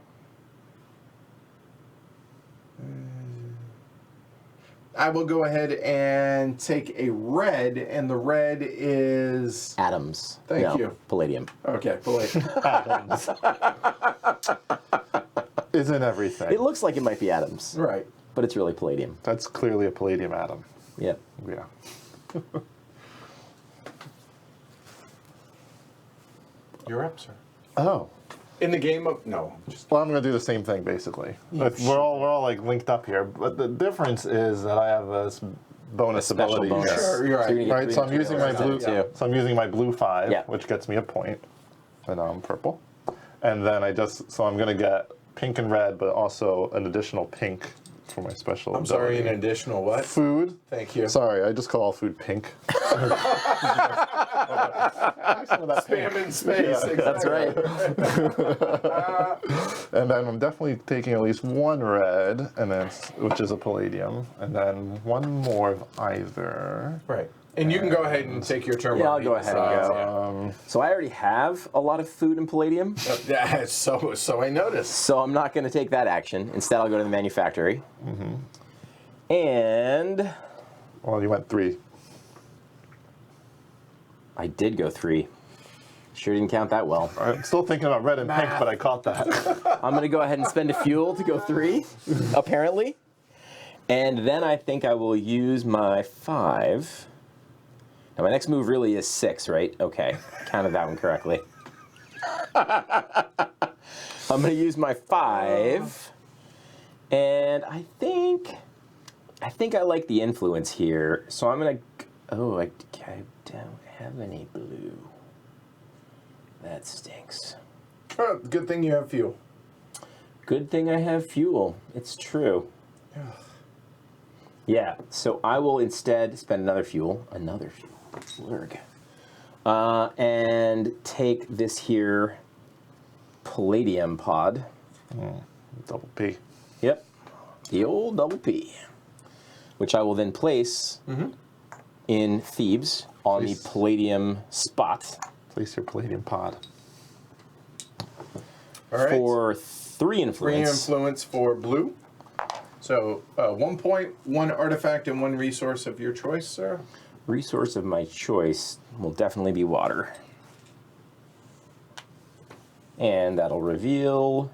will go ahead and take a red, and the red is... Atoms. Thank you. Palladium. Okay, palladium. Atoms. Isn't everything. It looks like it might be atoms, Right. but it's really palladium. That's clearly a palladium atom. Yep. Yeah. You're up, sir. Oh. In the game of... No. Just, Well, I'm going to do the same thing, basically. Yeah, We're all like linked up here, but the difference is that I have a bonus Special ability bonus. here. Sure, you're So you're gonna Right, get so I'm 3 using my materials blue. out of it, too. So I'm using my blue 5, Yeah. which gets me a point, and I'm purple. And then so I'm going to get pink and red, but also an additional pink for my special. I'm sorry, ability. an additional what? Food. Thank you. Sorry, I just call all food pink. Spam in space. Yeah, That's right. And then I'm definitely taking at least 1 red, and then which is a palladium, and then 1 more of either. Right. And you can go ahead and take your turn. Yeah, while I'll he go ahead and decides, go. So I already have a lot of food and palladium, Yeah, so I noticed. so I'm not going to take that action. Instead, I'll go to the manufactory. And Well, you went 3. I did go 3. Sure didn't count that well. I'm still thinking about red and pink, but I caught that. I'm going to go ahead and spend a fuel to go 3, apparently. And then I think I will use my 5. Now, my next move really is 6, right? Okay, counted that one correctly. I'm going to use my 5. And I think I like the influence here. So I'm going to... Oh, I don't have any blue. That stinks. Oh, good thing you have fuel. Good thing I have fuel. It's true. Yeah, so I will instead spend another fuel. Slurg. And take this here palladium pod. Double P. Yep, the old double P. Which I will then place in Thebes on Place. the palladium spot Place your palladium pod. All right. for 3 Free influence. influence for blue. So 1 point, 1 artifact, and 1 resource of your choice, sir. Resource of my choice will definitely be water. And that'll reveal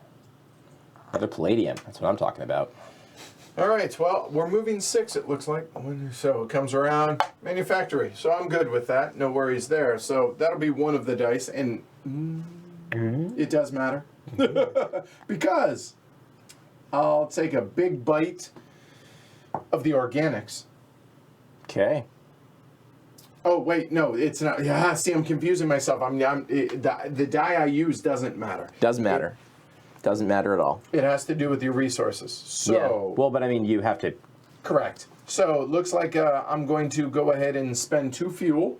another palladium. That's what I'm talking about. All right. Well, we're moving 6. It looks like. So it comes around manufactory. So I'm good with that. No worries there. So that'll be 1 of the dice, and it does matter because I'll take a big bite of the organics. Okay. Oh wait, no, it's not. Yeah, see, I'm confusing myself. The die I use doesn't matter. Doesn't matter. Doesn't matter at all. It has to do with your resources. So Yeah. Well, but I mean, you have to. correct. So it looks like I'm going to go ahead and spend 2 fuel,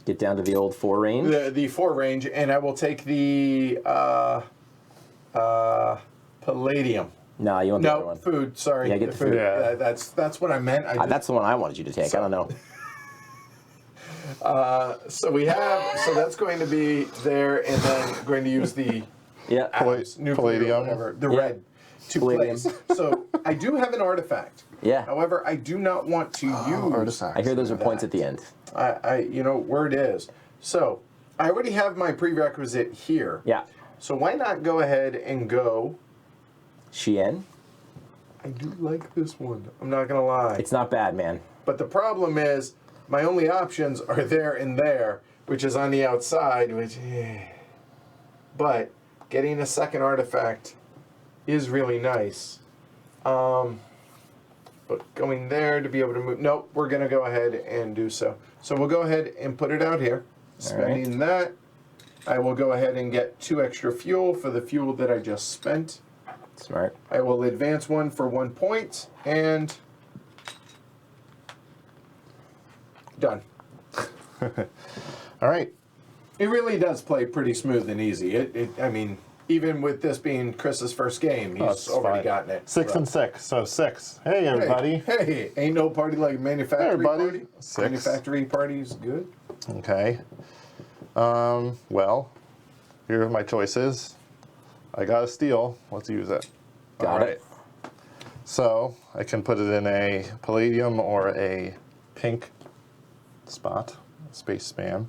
Get down to the old 4 range. the 4 range, and I will take the palladium. No, you want the other No, one. food. Sorry, Yeah, get the food. Yeah. That's what I meant. That's the one I wanted you to take. I don't know. So we have. So that's going to be there, and then going to use the Yeah. nuclear, Palladium. whatever, the Yeah. red to Palladium. place. So I do have an artifact. Yeah. However, I do not want to use. Artifact. I hear those are points at the end. Where it is. So I already have my prerequisite here. Yeah. So why not go ahead and go? Shien. I do like this one. I'm not gonna lie. It's not bad, man. But the problem is, my only options are there and there, which is on the outside. But getting a second artifact is really nice. But going there to be able to move. Nope, we're going to go ahead and do so. So we'll go ahead and put it out here. Spending that, I will go ahead and get 2 extra fuel for the fuel that I just spent. Smart. I will advance 1 for 1 point, and done. All right. It really does play pretty smooth and easy. even with this being Chris's first game, he's it's already fine. gotten it. 6 and 6, so 6. Hey, everybody. Hey, ain't no party like manufacturing everybody. party. 6. Manufacturing party's good. Okay. Well, here are my choices. I got a steal. Let's use it. Got it. So I can put it in a palladium or a pink spot, space spam.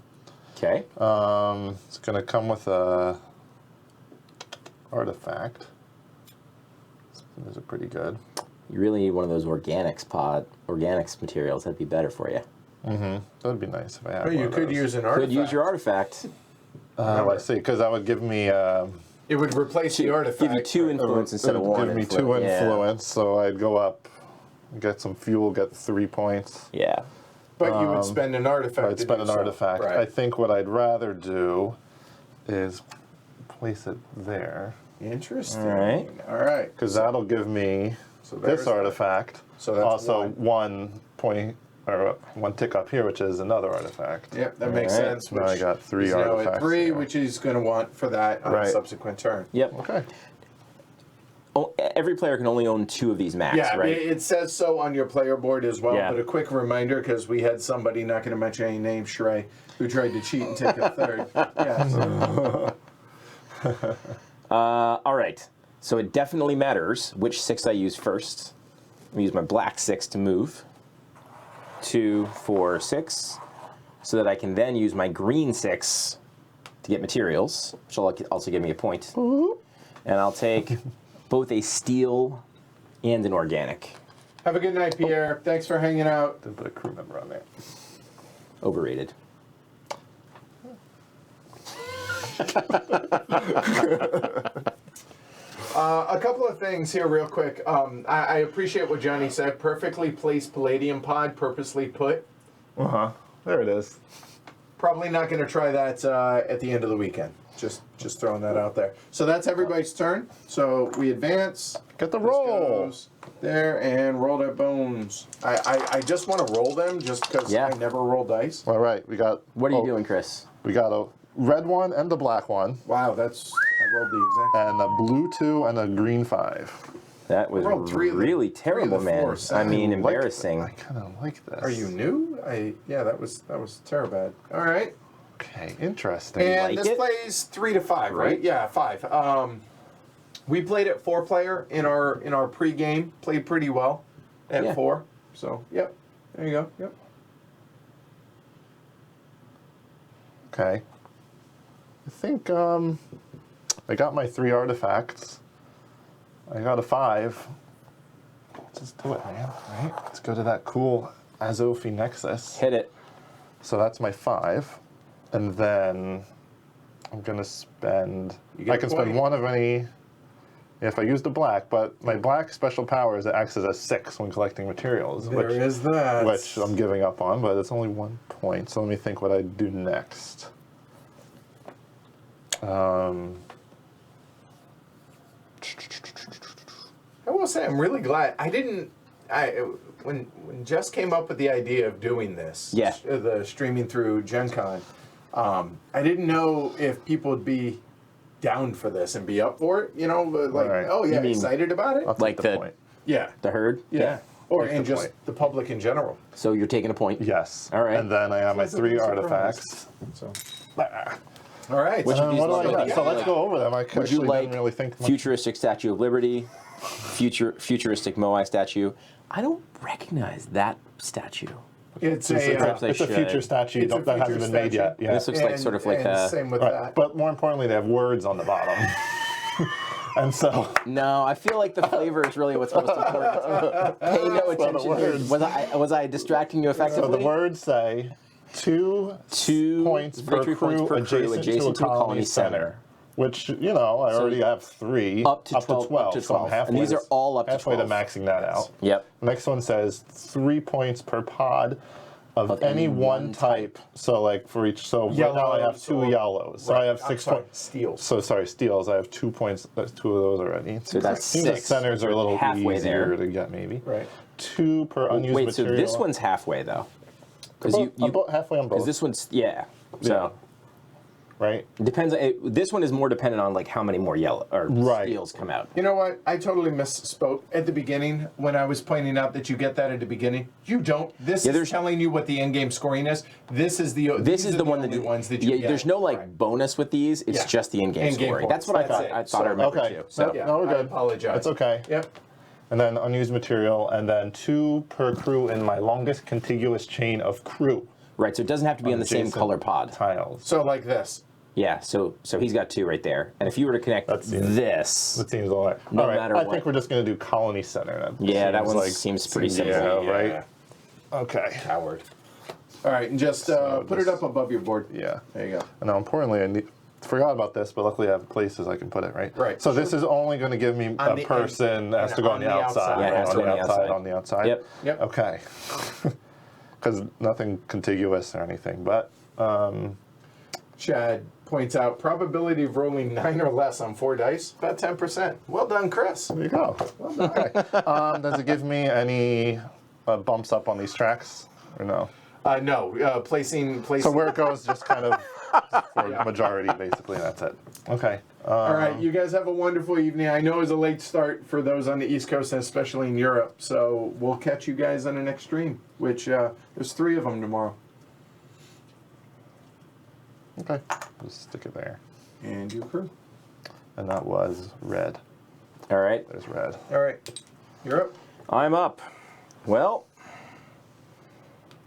Okay. It's going to come with a artifact. Those are pretty good. You really need one of those organics materials. That'd be better for you. That'd be nice if I had But one you of could those. use an artifact. Could use your artifact. I see, because that would give me... It would replace the artifact. Give you 2 influence instead of 1. Give me 2 influence, so I'd go up, get some fuel, get 3 points. Yeah. But you would spend an artifact. I'd spend an artifact. Right. I think what I'd rather do is place it there, Interesting. All right. All right. because that'll give me there's this that. artifact. So that's also 1. 1 point, or 1 tick up here, which is another artifact. Yep, that makes All right. sense. Now I got 3 he's now at artifacts 3, here. which he's going to want for that on a Right. subsequent turn. Yep. Okay. Oh, every player can only own 2 of these max, Yeah, right? it says so on your player board as well. Yeah. But a quick reminder, because we had somebody, not going to mention any names, Shrey, who tried to cheat and take a third. Yeah. All right. So it definitely matters which 6 I use first. I'm going to use my black 6 to move. 2, 4, 6. So that I can then use my green 6 to get materials, which will also give me a point. And I'll take both a steel and an organic. Have a good night, Pierre. Thanks for hanging out. Didn't put a crew member on there. Overrated. A couple of things here real quick. I appreciate what Johnny said. Perfectly placed palladium pod, purposely put. There it is. Probably not going to try that at the end of the weekend. Just throwing that out there. So that's everybody's turn. So we advance. Get the This roll. goes there and roll their bones. I just want to roll them just because Yeah. I never roll dice. All right, we got. What are you doing, Chris? We got a red one and a black one, Wow, I rolled the exact. and a blue 2 and a green 5. That was rolled 3 of the- really 3 of terrible, the man. 4 I sides. mean, I embarrassing. kind of like this. Are you new? Yeah, that was terrible bad. All right. Okay, interesting. And like this it? plays 3 to 5, right? Right. Yeah, 5. We played it 4-player in our pre-game. Played pretty well at Yeah. 4. So, yep. There you go. Yep. Okay. I think I got my 3 artifacts. I got a 5. Let's just do it, man. Right? Let's go to that cool Azophi Nexus. Hit it. So that's my 5. And then I'm going to spend... You get I can a spend point. 1 of any... If I use the black, but my black special power is it acts as a 6 when collecting materials. There is that. Which I'm giving up on, but it's only 1 point. So let me think what I'd do next. I will say I'm really glad I didn't. When Jess came up with the idea of doing this, Yeah. the streaming through Gen Con, I didn't know if people would be down for this and be up for it. You know, like, Right. oh yeah, You mean- excited about it. I'll take Like the the- point. Yeah, The herd? yeah, or Take and the just point. the public in general. So you're taking a point. Yes. All right. And then I have my Pleasant 3 surprise. artifacts. So, all right. Which of these What do I look got? like- So let's go over them. I Would you actually like didn't really think much. futuristic Statue of Liberty, futuristic Moai statue? I don't recognize that statue. It's Perhaps I It's a should. future statue It's a that hasn't future been made yet. statue. Yeah. This looks like sort of like a. same with Right. that. But more importantly, they have words on the bottom. And so No, I feel like the flavor is really what's most important. Pay no not the attention here. words. Was I distracting you So effectively? the words say 2 points per victory crew, points per crew adjacent to a colony center. Which, you know, I already have 3. Up to 12, up to So I'm 12. halfway And these are all up to halfway 12. to maxing that out. Yep. Next one says 3 points per pod of any one type. So like for each, so right now I have 2 yellows. So I have 6 points. Steals. So sorry, steals. I have 2 points. That's 2 of those already. So that's Seems the 6. centers are a little Halfway easier there. to get maybe. Right. 2 per unused Wait, so material. this one's halfway though, because I'm halfway on both. because this one's yeah. So right? It depends. This one is more dependent on like how many more yellow or steels come out. You know what? I totally misspoke at the beginning when I was pointing out that you get that at the beginning. You don't. This is telling you what the in-game scoring is. This is the one that ones that you get. There's no like bonus with these. It's just the in-game scoring. That's what I thought. I thought I remembered too. So no, we're good. I apologize. It's okay. Yep. And then unused material, and then 2 per crew in my longest contiguous chain of crew. Right. So it doesn't have to be on the same color pod. Tiles. So like this. Yeah, so he's got 2 right there. And if you were to connect That seems seems all right. No all right, matter I what. think we're just going to do colony center. Yeah, that one seems pretty simple. Yeah, right? Okay. Coward. All right, and just put it up above your board. Yeah. There you go. And now, importantly, I forgot about this, but luckily I have places I can put it, right? Right. So this is only going to give me a person that has to go on the outside. Yeah, it has to go On the outside. Yep. Okay. Because nothing contiguous or anything, but... Chad points out probability of rolling 9 or less on 4 dice, about 10%. Well done, Chris. There you go. Okay. Does it give me any bumps up on these tracks, or no? No. Placing. So where it goes, just kind of for majority, basically. That's it. Okay. All right, you guys have a wonderful evening. I know it was a late start for those on the East Coast, and especially in Europe. So we'll catch you guys on the next stream, which there's 3 of them tomorrow. Okay. Just stick it there. And your crew. And that was red. All right. There's red. All right, you're up. I'm up. Well,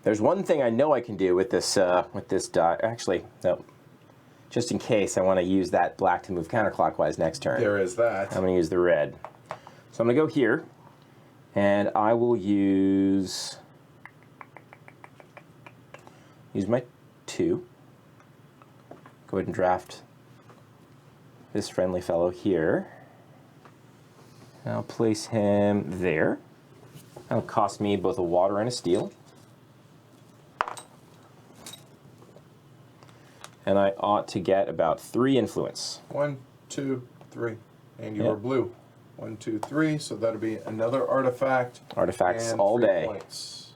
there's one thing I know I can do with this die. Actually, no. Just in case I want to use that black to move counterclockwise next turn. There is that. I'm going to use the red. So I'm going to go here, and I will use my 2. Go ahead and draft this friendly fellow here. And I'll place him there. That'll cost me both a water and a steel. And I ought to get about 3 influence. 1, 2, 3, and you are blue. 1, 2, 3. So that'll be another artifact. Artifacts and all 3 day. Points.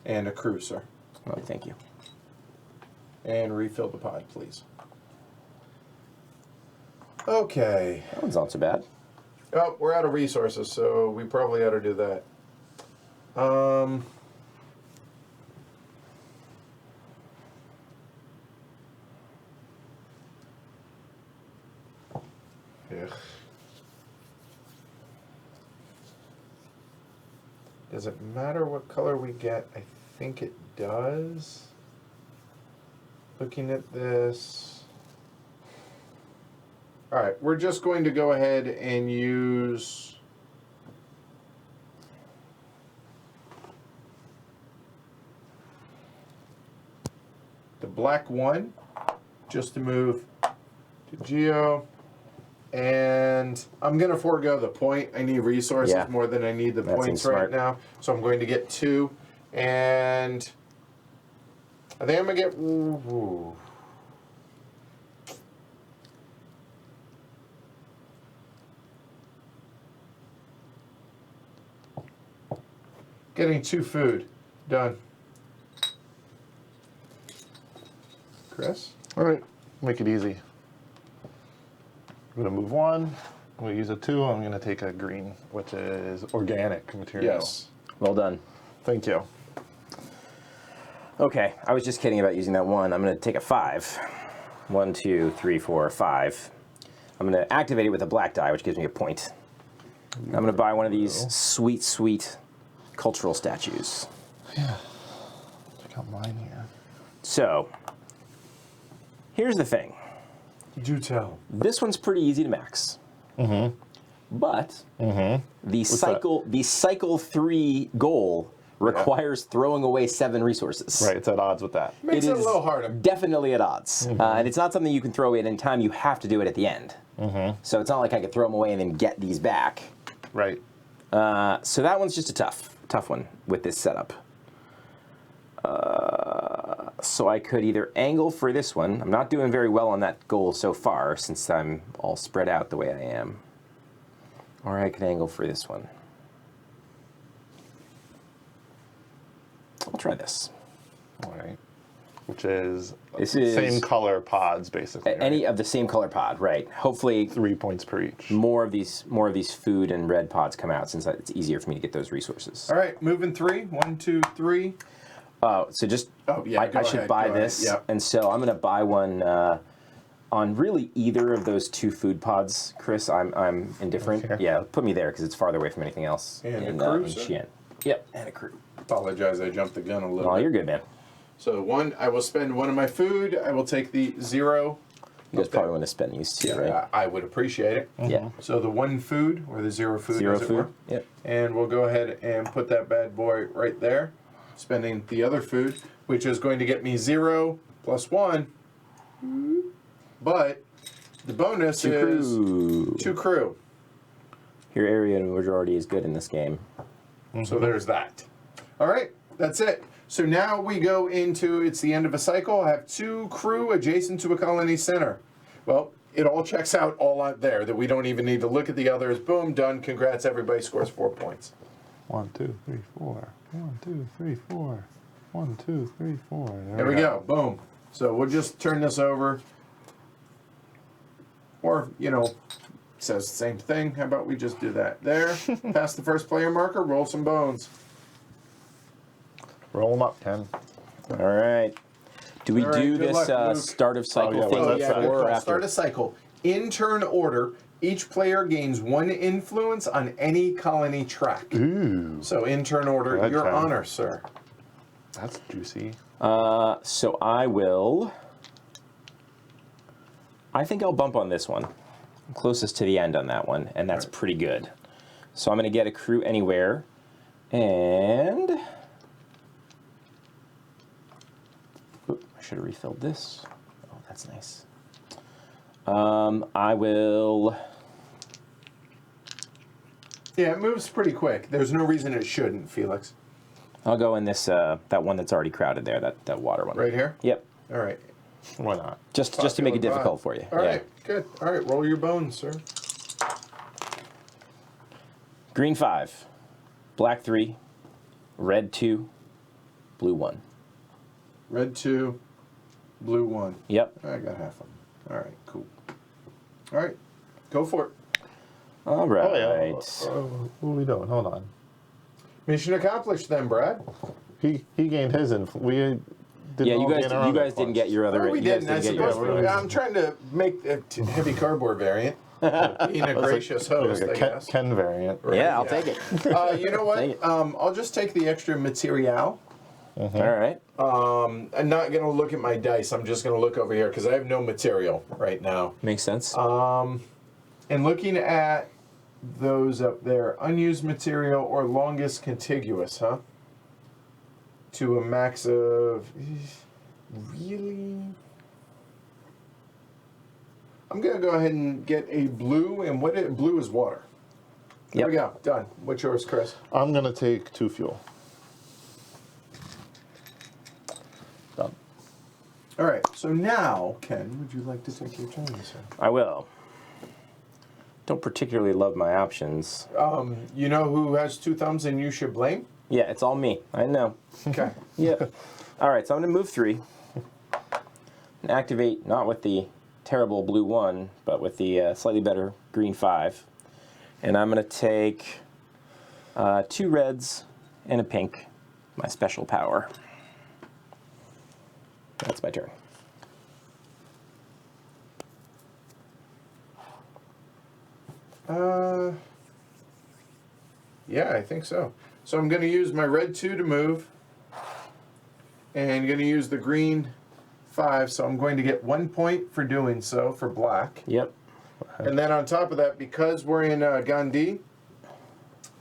And a crew, sir. Oh, thank you. And refill the pod, please. Okay. That one's not so bad. Oh, we're out of resources, so we probably ought to do that. Ugh. Does it matter what color we get? I think it does. Looking at this. All right, we're just going to go ahead and use the black 1 just to move to Geo. And I'm going to forego the point. I need resources more than I need the points right now. So I'm going to get 2. And I think I'm going to get... Ooh. Getting 2 food. Done. Chris? All right. Make it easy. I'm going to move 1. We'll use a 2. I'm going to take a green, which is organic material. Yes. Well done. Thank you. Okay, I was just kidding about using that 1. I'm going to take a 5. 1, 2, 3, 4, 5. I'm going to activate it with a black die, which gives me a point. I'm going to buy one of these sweet, sweet cultural statues. Yeah. Check out mine here. So, here's the thing. Do tell. This one's pretty easy to max. But the cycle 3 goal requires throwing away 7 resources. Right, it's at odds with that. Makes it a is little harder. Definitely at odds. And it's not something you can throw away at any time. You have to do it at the end. So it's not like I could throw them away and then get these back. Right. So that one's just a tough one with this setup. So I could either angle for this one. I'm not doing very well on that goal so far since I'm all spread out the way I am. Or I could angle for this one. I'll try this. All right. which is This is same color pods, basically. Right? any of the same color pod, right? Hopefully, 3 points per each. more of these food and red pods come out, since it's easier for me to get those resources. All right, moving 3. 1, 2, 3. So just yeah, I should buy this, Yep. and so I'm going to buy one on really either of those 2 food pods, Chris. I'm indifferent. Okay. Yeah, put me there because it's farther away from anything else. And in, a crew, in sir? Chien. Yep, and a crew. Apologize, I jumped the gun a little Oh, bit. you're good, man. So 1, I will spend 1 of my food. I will take the 0. You guys probably want to spend these 2, right? I would appreciate it. Yeah. So the 1 food, or the 0 food, 0 as it were. food. Yep. And we'll go ahead and put that bad boy right there, spending the other food, which is going to get me 0 plus 1. But the bonus 2 is crew. 2 crew. Your area majority is good in this game. So there's that. All right, that's it. So now we go into, it's the end of a cycle. I have 2 crew adjacent to a colony center. Well, it all checks out all out there that we don't even need to look at the others. Boom, done. Congrats, everybody scores 4 points. 1, 2, 3, 4. 1, 2, 3, 4. 1, 2, 3, 4. There we go. Boom. So we'll just turn this over. Or, it says the same thing. How about we just do that? There. Pass the first player marker. Roll some bones. Roll them up, Ken. All right. Do we All right, do good this luck, Luke. start of cycle yeah, thing well, Oh, that's yeah, right. good before or call. after? Start a cycle. In turn order, each player gains 1 influence on any colony track. Ooh, So in turn order, Good your time. honor, sir. that's juicy. So I think I'll bump on this one. I'm closest to the end on that one, and that's pretty good. So I'm going to get a crew anywhere, and oop, I should have refilled this. Oh, that's nice. I will. Yeah, it moves pretty quick. There's no reason it shouldn't, Felix. I'll go in this that one that's already crowded there, that water one. Right here? Yep. All right. Why not? Just to make it Popular difficult vibe. for you. All yeah. right, good. All right, roll your bones, sir. Green 5, black 3, red 2, blue 1. Red 2, blue 1. Yep. I got half of them. All right, cool. All right, go for it. All right. Oh, yeah. What are we doing? Hold on. Mission accomplished then, Brad. He gained his influence. We didn't Yeah, all gain our you own guys didn't get your other. Well, we you guys didn't. I get your suppose other- I'm trying to make a heavy cardboard variant. Being a gracious host, like I a Ken, guess. Ken variant. Yeah, I'll Yeah. take it. You know what? Take it. I'll just take the extra material. All right. I'm not going to look at my dice. I'm just going to look over here because I have no material right now. Makes sense. And looking at those up there, unused material or longest contiguous, huh? To a max of... Really? I'm going to go ahead and get a blue, and blue is water. There we go. Done. What's yours, Chris? I'm going to take 2 fuel. Done. All right. So now, Ken, would you like to take your turn, sir? I will. Don't particularly love my options. You know who has 2 thumbs and you should blame? Yeah, it's all me. I know. Okay. Yep. All right, so I'm going to move 3 and activate not with the terrible blue 1, but with the slightly better green 5. And I'm going to take 2 reds and a pink, my special power. That's my turn. Yeah, I think so. So I'm going to use my red 2 to move, and going to use the green 5. So I'm going to get 1 point for doing so for black. Yep. And then on top of that, because we're in Gandhi,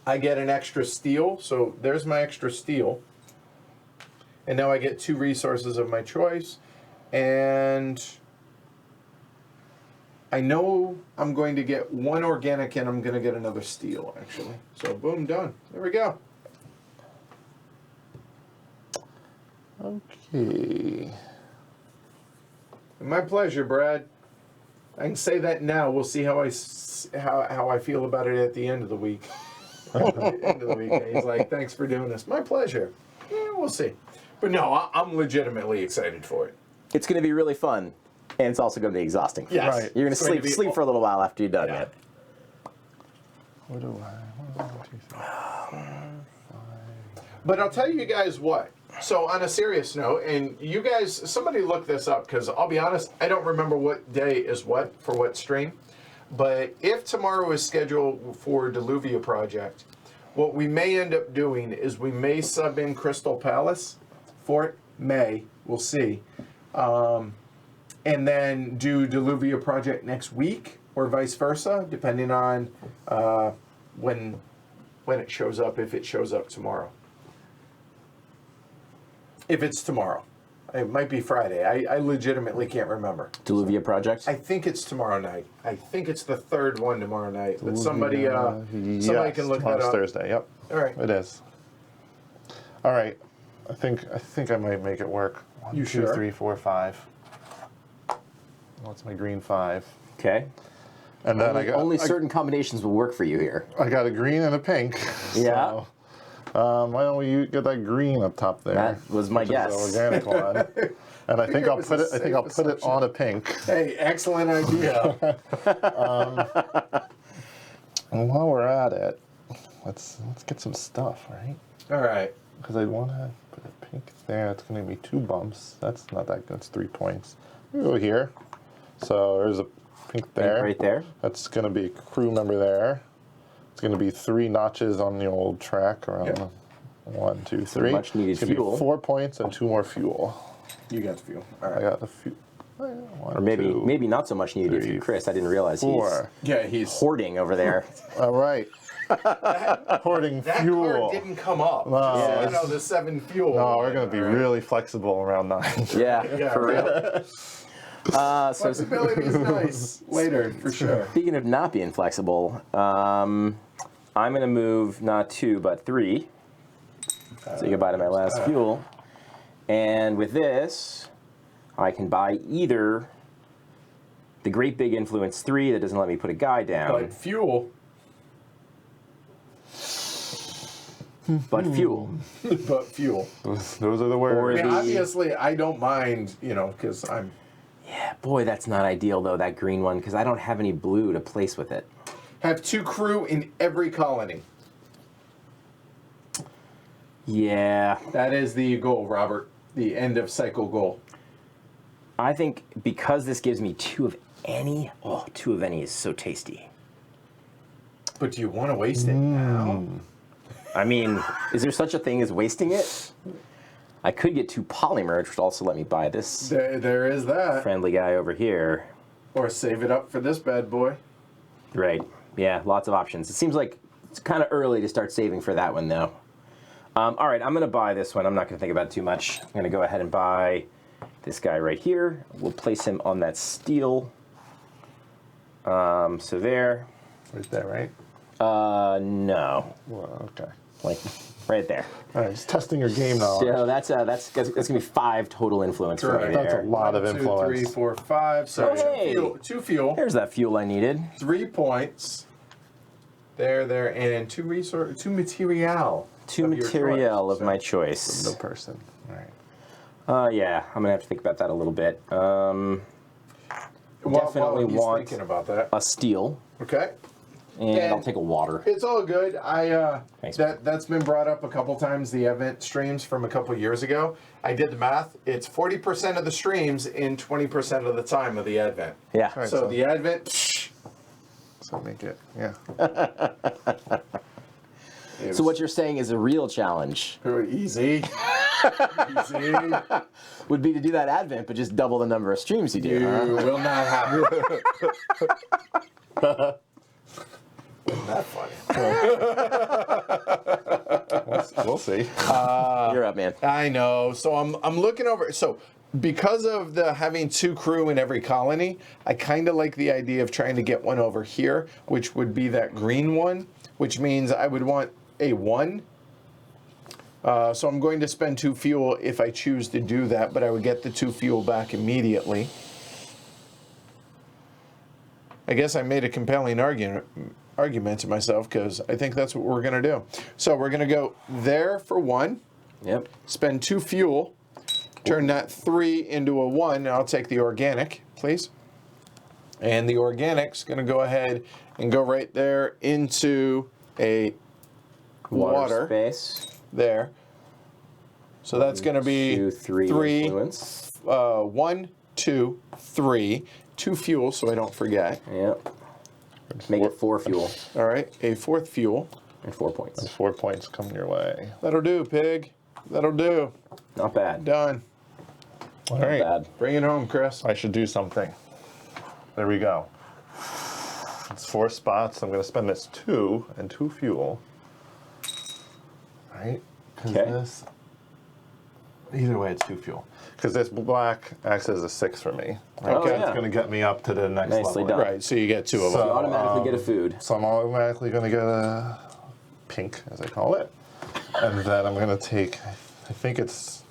I get an extra steel. So there's my extra steel. And now I get 2 resources of my choice. And I know I'm going to get 1 organic and I'm going to get another steel, actually. So boom, done. There we go. Okay. My pleasure, Brad. I can say that now. We'll see how I feel about it at the end of the week. End of the week. And he's like, thanks for doing this. My pleasure. Yeah, we'll see. But no, I'm legitimately excited for it. It's going to be really fun, and it's also going to be exhausting. Yes. Right. You're going It's to going to sleep be- for a little while after you're done Yeah. it. What do I? 1, 2, 3, 4, 5. But I'll tell you guys what. So on a serious note, and you guys, somebody look this up, because I'll be honest, I don't remember what day is what for what stream. But if tomorrow is scheduled for Deluvia Project, what we may end up doing is we may sub in Crystal Palace for it. We'll see. And then do Deluvia Project next week, or vice versa, depending on when it shows up, if it shows up tomorrow. If it's tomorrow. It might be Friday. I legitimately can't remember. Deluvia Project? I think it's tomorrow night. I think it's the third one tomorrow night. But somebody can look that Tomorrow's up. Thursday. Yep. All right. It is. All right. I think I might make it work. 1, You 2, sure? 3, 4, 5. What's my green 5? Okay. And then Only certain combinations will work for you here. I got a green and a pink. Yeah. So, why don't we get that green up top there? That was my which is guess. the organic one. And I think it I'll was put a it. I think safe I'll put it assumption. on a pink. Hey, excellent idea. And while we're at it, let's get some stuff, right? All right. Because I want to put a pink there. It's going to be 2 bumps. That's not that good. That's 3 points. We go here. So there's a pink there. Right there. That's going to be a crew member there. It's going to be 3 notches on the old track around Yeah. 1, 2, 3. much needed it's gonna fuel. Be 4 points and 2 more fuel. You got the fuel. All I right. got the fuel. Or maybe not so much needed for you, Chris. I didn't realize 4. Yeah, he's he's. hoarding over there. All right. Hoarding That fuel. card didn't come up. No, Just so you it's- know, the 7 fuel. No, we're going to be All right. really flexible around 9. Yeah, Yeah, for real. So Flexibility is nice later, for sure. speaking of not being flexible, I'm going to move not 2, but 3. Say goodbye to my last fuel. And with this, I can buy either the Great Big Influence 3 that doesn't let me put a guy down, But fuel. but fuel. But fuel. Those are the Or words. I mean, the- obviously, I don't mind, because I'm. Yeah, boy, that's not ideal, though, that green one, because I don't have any blue to place with it. Have 2 crew in every colony. Yeah, That is the goal, Robert. The end of cycle goal. I think because this gives me 2 of any, 2 of any is so tasty. But do you want to waste it now? I mean, is there such a thing as wasting it? I could get 2 polymerge, which would also let me buy this There is that. friendly guy over here. Or save it up for this bad boy. Right. Yeah, lots of options. It seems like it's kind of early to start saving for that one, though. All right, I'm going to buy this one. I'm not going to think about it too much. I'm going to go ahead and buy this guy right here. We'll place him on that steel. So there. Right there, right? No. Well, okay. Like, right there. All right, just testing your game knowledge. So that's going to be 5 total influence for me Correct. That's a there. lot of 1, 2, influence. 3, 4, 5. So Oh, hey. 2 fuel. There's that fuel I needed. 3 points. There, and 2 resource, 2 material. 2 of your material choice. of my The choice. person. All right. Yeah, I'm going to have to think about that a little bit. While Definitely he's want thinking about that. a steel, Okay. and And- I'll take a water. It's all good. Thanks. That's been brought up a couple times. The event streams from a couple years ago. I did the math. It's 40% of the streams in 20% of the time of the advent. Yeah. Right. So so- the advent. So make it, yeah. So what you're saying is a real challenge Easy. Easy. would be to do that Advent, but just double the number of streams you do. You Huh? will not have it. Isn't that funny? We'll see. You're up, man. I know. So I'm looking over. So because of the having 2 crew in every colony, I kind of like the idea of trying to get one over here, which would be that green one, which means I would want a 1. So I'm going to spend 2 fuel if I choose to do that, but I would get the 2 fuel back immediately. I guess I made a compelling argument to myself because I think that's what we're going to do. So we're going to go there for 1. Yep. Spend 2 fuel. Turn that 3 into a 1. And I'll take the organic, please. And the organic's going to go ahead and go right there into a water space. there. So that's going to be 2, 3 influence. 1, 2, 3. 2 fuel, so I don't forget. Yep. Make it 4 fuel. All right, a 4th fuel. And 4 points. And 4 points coming your way. That'll do, pig. That'll do. Not bad. Done. All Not right. bad. Bring it home, Chris. I should do something. There we go. It's 4 spots. I'm going to spend this 2 and 2 fuel. Right? 'Cause Okay. this. Either way, it's 2 fuel. Because this black acts as a 6 for me. Right? Oh, So yeah. It's going to get me up to the next Nicely level. done. Right, so you get 2 of So- them. You automatically get a food. So I'm automatically going to get a pink, as I call it. And then I'm going to take, I think it's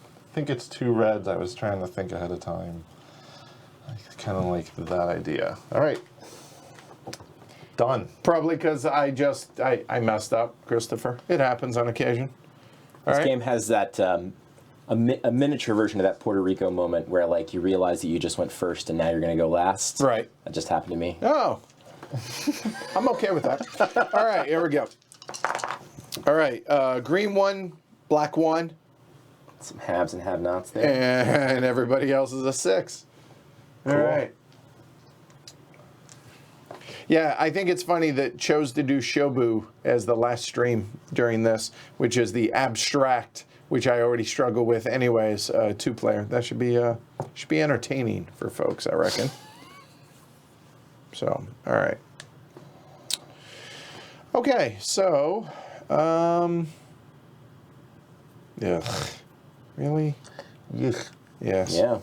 2 reds. I was trying to think ahead of time. I kind of like that idea. All right. Done. Probably because I messed up, Christopher. It happens on occasion. All This right. game has that a miniature version of that Puerto Rico moment where like you realize that you just went first and now you're going to go last. Right. That just happened to me. Oh. I'm okay with that. All right, here we go. All right, green 1, black 1, Some haves and have-nots there. and everybody else is a 6. All Cool. right. Yeah, I think it's funny that chose to do Shobu as the last stream during this, which is the abstract, which I already struggle with anyways, 2-player. That should be entertaining for folks, I reckon. So, all right. Okay, so, yeah, really? Yuck. Yes. Yeah.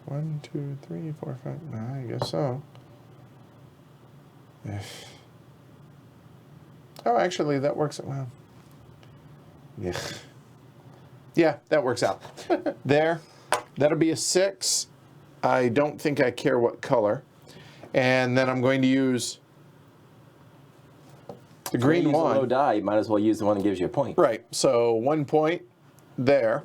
1, 2, 3, 4, 5. I guess so. Oh, actually, that works out well. Yeah. Yeah, that works out. There. That'll be a 6. I don't think I care what color. And then I'm going to use the green Use a low one. die, you might as well use the one that gives you a point. Right. So 1 point there.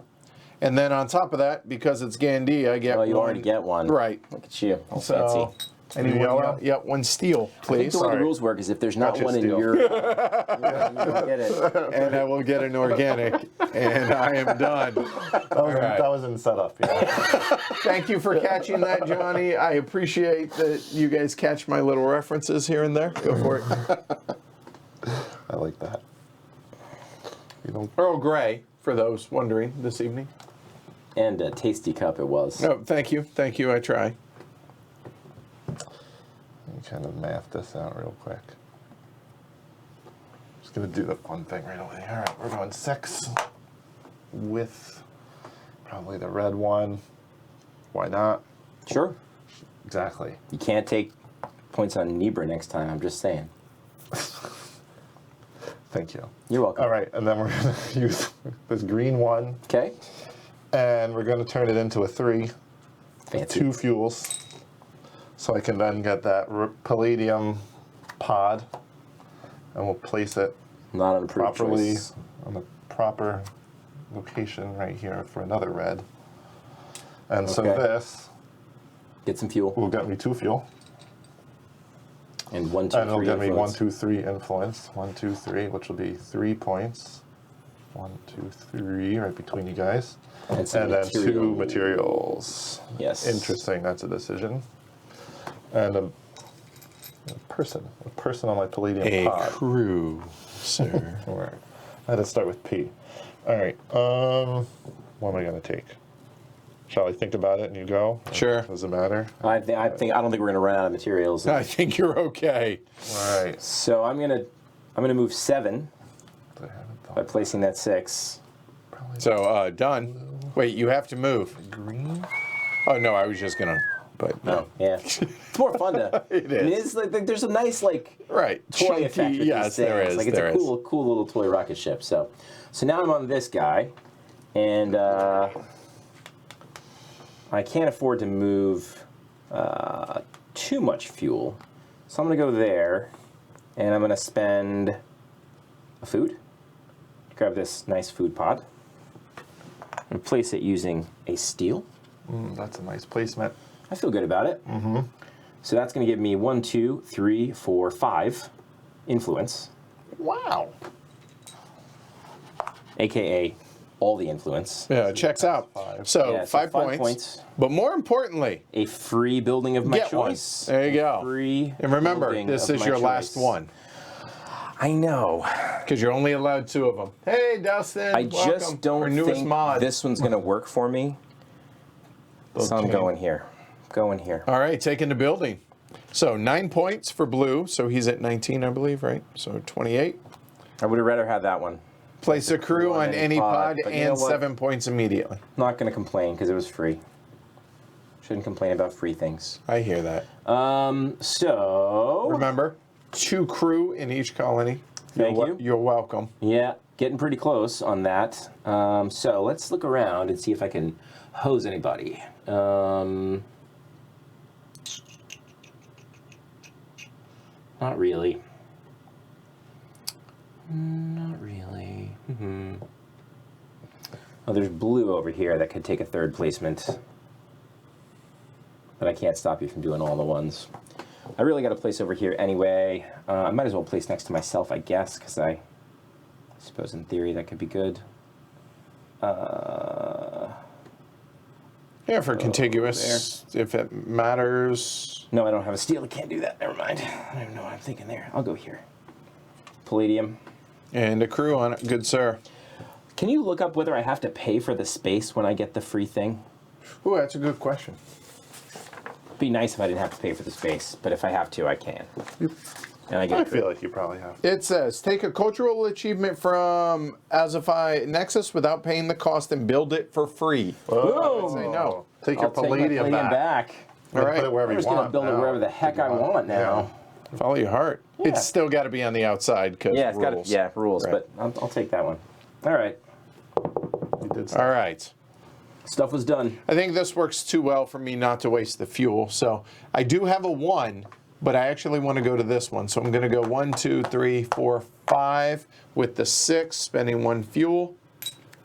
And then on top of that, because it's Gandhi, I get Well, you one. already get one. Right. Look at you. All So fancy. I need one Yellow? yellow. Yeah, 1 steel, I think please. the way the Sorry. rules work is if there's not Gotcha, one in Steel. your... you don't get it. And I will get an organic, and I am done. right. That was in setup. Yeah. Thank you for catching that, Johnny. I appreciate that you guys catch my little references here and there. Go for it. I like that. You don't. Earl Grey, for those wondering this evening. And a tasty cup it was. No, thank you. Thank you. I try. Let me kind of math this out real quick. Just gonna do the fun thing right away. All right, we're going 6 with probably the red one. Why not? Sure. Exactly. You can't take points on Nebra next time, I'm just saying. Thank you. You're welcome. All right, and then we're gonna use this green one, Okay. and we're gonna turn it into a 3. Fancy. 2 fuels, so I can then get that palladium pod, and we'll place it Not an approved properly choice. on the proper location right here for another red. And so Okay. this Get some fuel. will get me 2 fuel, And 1, 2, and it'll 3 get me 1, influence. 2, 3 influence. 1, 2, 3, which will be 3 points. 1, 2, 3, right between you guys. And some And then 2 material. materials. Yes. Interesting, that's a decision. And a person on my palladium A pod. crew, sir. All right. I had to start with P. All right. What am I going to take? Shall I think about it and you go? Sure. Doesn't matter. I don't think we're gonna run out of materials. I think you're okay. All right. So I'm gonna move 7 I haven't by thought. placing that 6. Probably So, done. Wait, you have to move. green. Oh, no, I was just going to, but no. Yeah. It's more fun to. It I mean, is. it's like there's a nice like Right. toy Chunky- effect with yes, these there things. is. Like it's there a is. cool little toy rocket ship. So now I'm on this guy, and I can't afford to move too much fuel, so I'm gonna go there, And I'm going to spend a food. Grab this nice food pod. And place it using a steel. That's a nice placement. I feel good about it. Mm-hmm. So that's going to give me 1, 2, 3, 4, 5 influence. Wow. AKA all the influence. Yeah, it checks out. So, Yeah, so 5 5 points. But more importantly, A free building of my get one. choice. There you go. Free And remember, building this of is my your last choice. one. I know. Because you're only allowed 2 of them. Hey, Dustin. I welcome. just Our don't newest think mod. this one's going to work for me. So I'm going here. Going here. All right, taking the building. So 9 points for blue. So he's at 19, I believe, right? So 28. I would have rather had that one. Place a crew on any pod but you know and what? 7 points immediately. Not going to complain because it was free. Shouldn't complain about free things. I hear that. So Remember, 2 crew in each colony. Thank you. You're welcome. yeah, getting pretty close on that. So let's look around and see if I can hose anybody. Not really. Not really. Oh, there's blue over here that could take a 3rd placement. But I can't stop you from doing all the ones. I really got a place over here anyway. I might as well place next to myself, I guess, because I suppose in theory that could be good. Yeah, for contiguous, if it matters. No, I don't have a steel. I can't do that. Never mind. I don't even know what I'm thinking there. I'll go here. Palladium. And a crew on it, good sir. Can you look up whether I have to pay for the space when I get the free thing? Ooh, that's a good question. It'd be nice if I didn't have to pay for the space, but if I have to, I can. And I get I it. feel like you probably have. It says, take a cultural achievement from Sci-Fi Nexus without paying the cost and build it for free. Whoa. I would say no. Take I'll your take my palladium back. All Put right. it wherever I'm you just going to want. build it now. wherever the heck I want now. Follow your heart. Yeah. It's still got to be on the outside because Yeah, it's got rules. rules, Right. but I'll take that one. All right. You did All right. Stuff was done. I think this works too well for me not to waste the fuel. So I do have a 1, but I actually want to go to this one. So I'm going to go 1, 2, 3, 4, 5 with the 6, spending 1 fuel.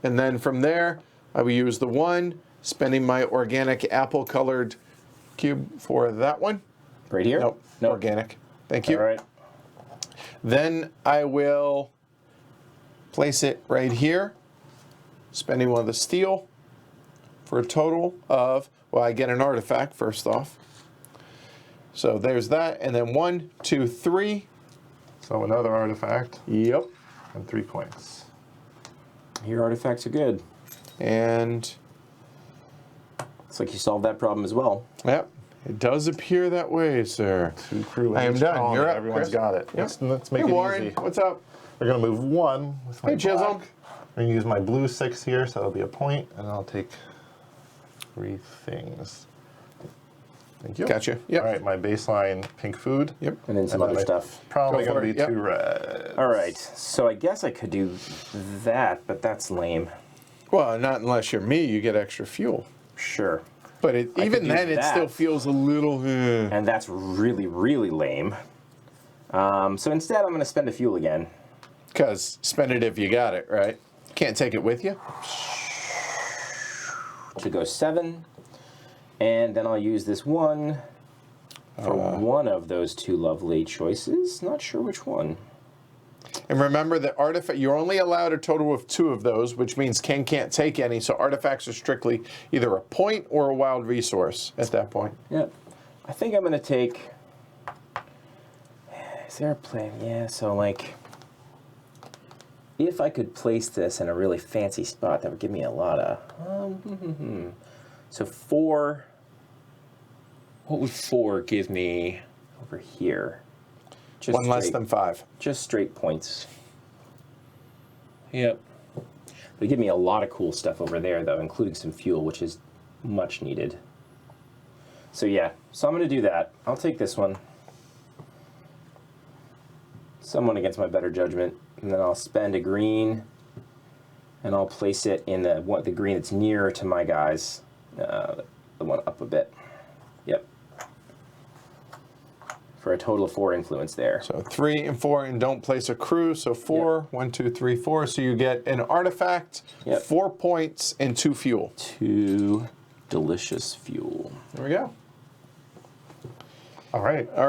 And then from there, I will use the 1, spending my organic apple-colored cube for that one. Right here? Nope, organic. Thank you. All right. Then I will place it right here, spending 1 of the steel for a total of, well, I get an artifact first off. So there's that, and then 1, 2, 3. So another artifact Yep. and 3 points. Your artifacts are good. And, Looks like you solved that problem as well. yep, it does appear that way, sir. 2 crew. in I am each done. colony. You're up, Everyone's Chris. got it. Yep. Let's make Hey, it Warren, easy. what's up? We're going to move 1 with my Hey, Chisholm. black. I'm going to use my blue 6 here, so that'll be a point, and I'll take 3 things. Thank you. Gotcha. Yep. All right, my baseline pink food. Yep. And then some And other then stuff. Probably Go for going to it, be yep. 2 reds. All right. So I guess I could do that, but that's lame. Well, not unless you're me, you get extra fuel. Sure. But it, I even could do then, it still that. feels a little. And that's really, really lame. So instead, I'm going to spend a fuel again. Because spend it if you got it, right? Can't take it with you. To go 7. And then I'll use this 1 for one of those 2 lovely choices. Not sure which one. And remember that artifact, you're only allowed a total of 2 of those, which means Ken can't take any. So artifacts are strictly either a point or a wild resource at that point. Yep. I think I'm going to take... Is there a plan? Yeah, so like... If I could place this in a really fancy spot, that would give me a lot of... So 4... What would 4 give me over here? Just 1 less than 5. Just straight points. Yep. They give me a lot of cool stuff over there, though, including some fuel, which is much needed. So yeah, so I'm going to do that. I'll take this one. Someone against my better judgment. And then I'll spend a green, and I'll place it in the green that's nearer to my guys. The one up a bit. Yep. for a total of 4 influence there. So 3 and 4, and don't place a crew. So 4, 1, 2, 3, 4. So you get an artifact, 4 points, and 2 fuel. 2 delicious fuel. There we go. All right. All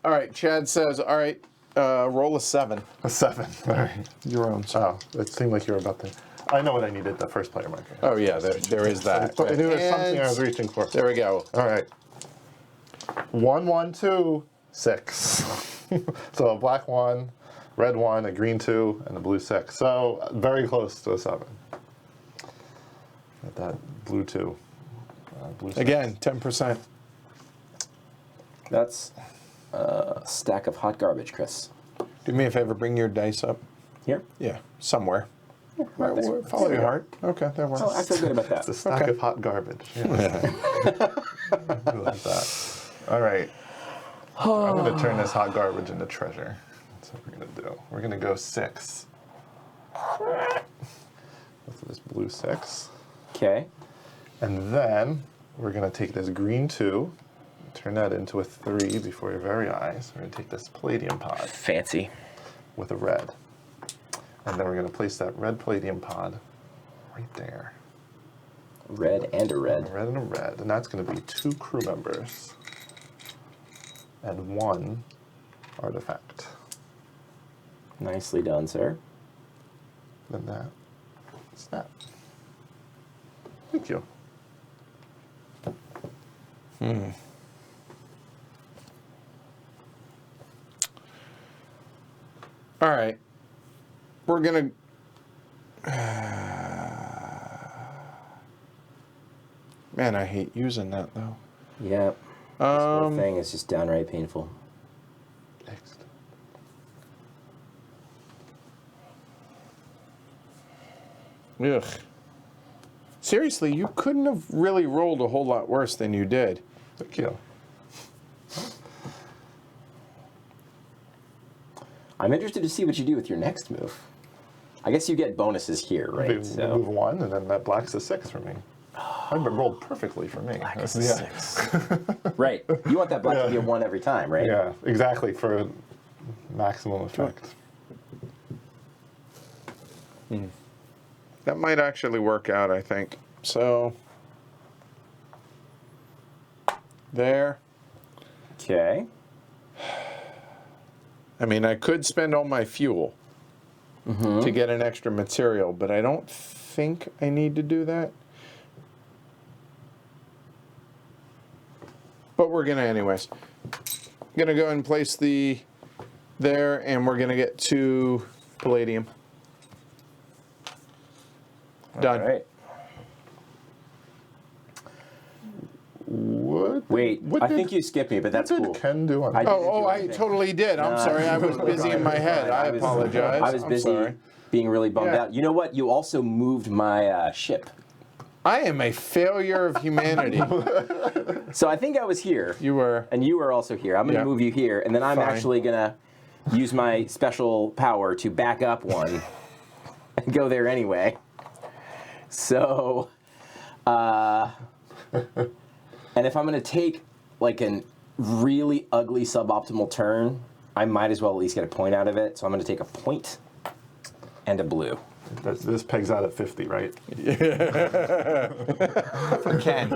right. Chad says, all right, roll a 7. A 7. All right. Your own. Oh, it seemed like you were about to. I know what I needed, the first player marker. Oh, yeah, there is that. I knew there was something I was reaching for. There we go. All right. 1, 1, 2, 6. So a black 1, red 1, a green 2, and a blue 6. So very close to a 7. At that blue 2. Blue 6. Again, 10%. That's a stack of hot garbage, Chris. Do me a favor, bring your dice up. Here? Yeah, somewhere. Right there. Follow your heart. Okay, that works. Oh, I feel good about that. It's a stack of hot garbage. Yeah. I like that. All right. I'm going to turn this hot garbage into treasure. That's what we're going to do. We're going to go 6. With this blue 6. Okay. And then we're going to take this green 2, turn that into a 3 before your very eyes. We're going to take this palladium pod Fancy. with a red. And then we're going to place that red palladium pod right there. Red and a red. A red and a red. And that's going to be 2 crew members and 1 artifact. Nicely done, sir. Then that's that. Thank you. All right. We're going to... Man, I hate using that, though. Yeah. This whole thing is just downright painful. Next. Ugh. Seriously, you couldn't have really rolled a whole lot worse than you did. Thank you. I'm interested to see what you do with your next move. I guess you get bonuses here, right? Move 1, and then that black's a 6 for me. I've been rolled perfectly for me. Black is a 6. Right. You want that black to be a 1 every time, right? Yeah, exactly, for maximum effect. That might actually work out, I think. So, there. Okay. I mean, I could spend all my fuel to get an extra material, but I don't think I need to do that. But we're going to anyways. Going to go and place the there, and we're going to get 2 palladium. Done. All right. What? Wait, I think you skipped me, but that's What cool. did Ken do on I that? didn't do I anything. totally did. I'm sorry. I was busy in my head. I apologize. I was busy I'm sorry. being really bummed Yeah. out. You know what? You also moved my ship. I am a failure of humanity. So I think I was here. You were. And you were also here. I'm going to Yeah. move you here, and then I'm Fine. actually going to use my special power to back up 1 and go there anyway. So, and if I'm going to take like a really ugly suboptimal turn, I might as well at least get a point out of it. So I'm going to take a point and a blue. This pegs out at 50, right? For Ken.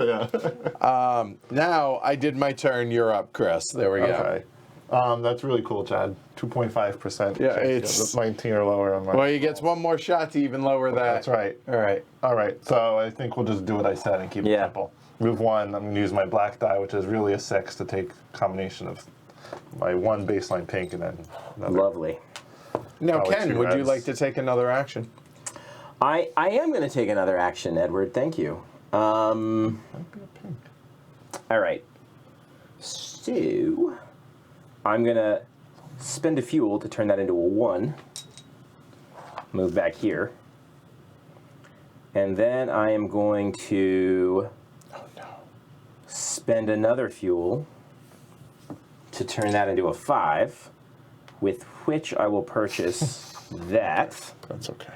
Now I did my turn. You're up, Chris. There we go. Okay. That's really cool, Chad. 2.5%. Yeah, chance to it's- get 19 or lower on my. Well, he gets 1 more shot to even lower that. That's right. All right. All right. So I think we'll just do what I said and keep it Yeah. simple. Move 1. I'm going to use my black die, which is really a 6, to take a combination of my 1 baseline pink and then another. Lovely. Now, Probably Ken, 2 would you reds. like to take another action? I am going to take another action, Edward. Thank you. Might be a pink. All right. So I'm going to spend a fuel to turn that into a 1. Move back here. And then I am going to spend another fuel to turn that into a 5, with which I will purchase that. That's okay.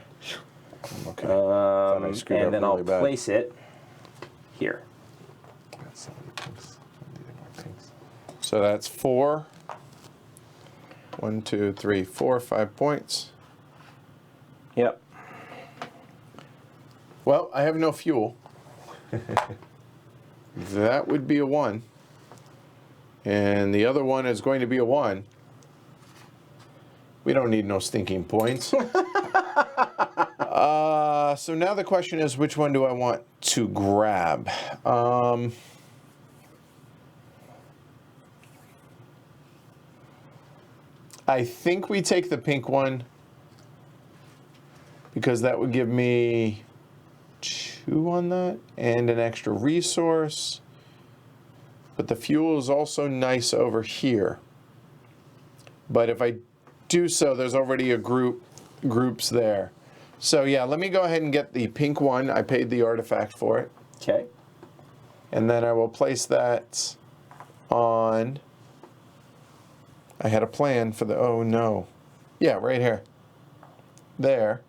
I'm okay. Thought I screwed up And then really I'll bad. place it here. Got so many pinks. I need more pinks. So that's 4. 1, 2, 3, 4, 5 points. Yep. Well, I have no fuel. That would be a 1. And the other one is going to be a 1. We don't need no stinking points. So now the question is, which one do I want to grab? I think we take the pink one because that would give me 2 on that and an extra resource. But the fuel is also nice over here. But if I do so, there's already a groups there. So yeah, let me go ahead and get the pink one. I paid the artifact for it. Okay. And then I will place that on. I had a plan for the, oh no. Yeah, right here. There.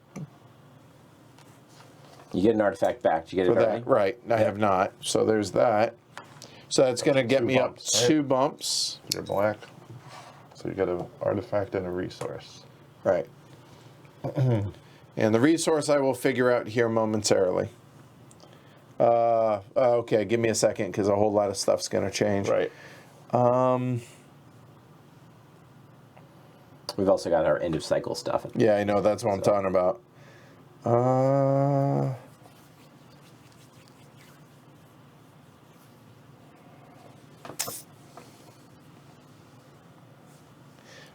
You get an artifact back. Did you get For it early? that, right. I have not. So there's that. So that's going to get me up bumps, right? 2 bumps. You're black. So you get an artifact and a resource. Right. And the resource I will figure out here momentarily. Okay, give me a second because a whole lot of stuff's going to change. Right. We've also got our end of cycle stuff. Yeah, I know. That's what I'm talking about.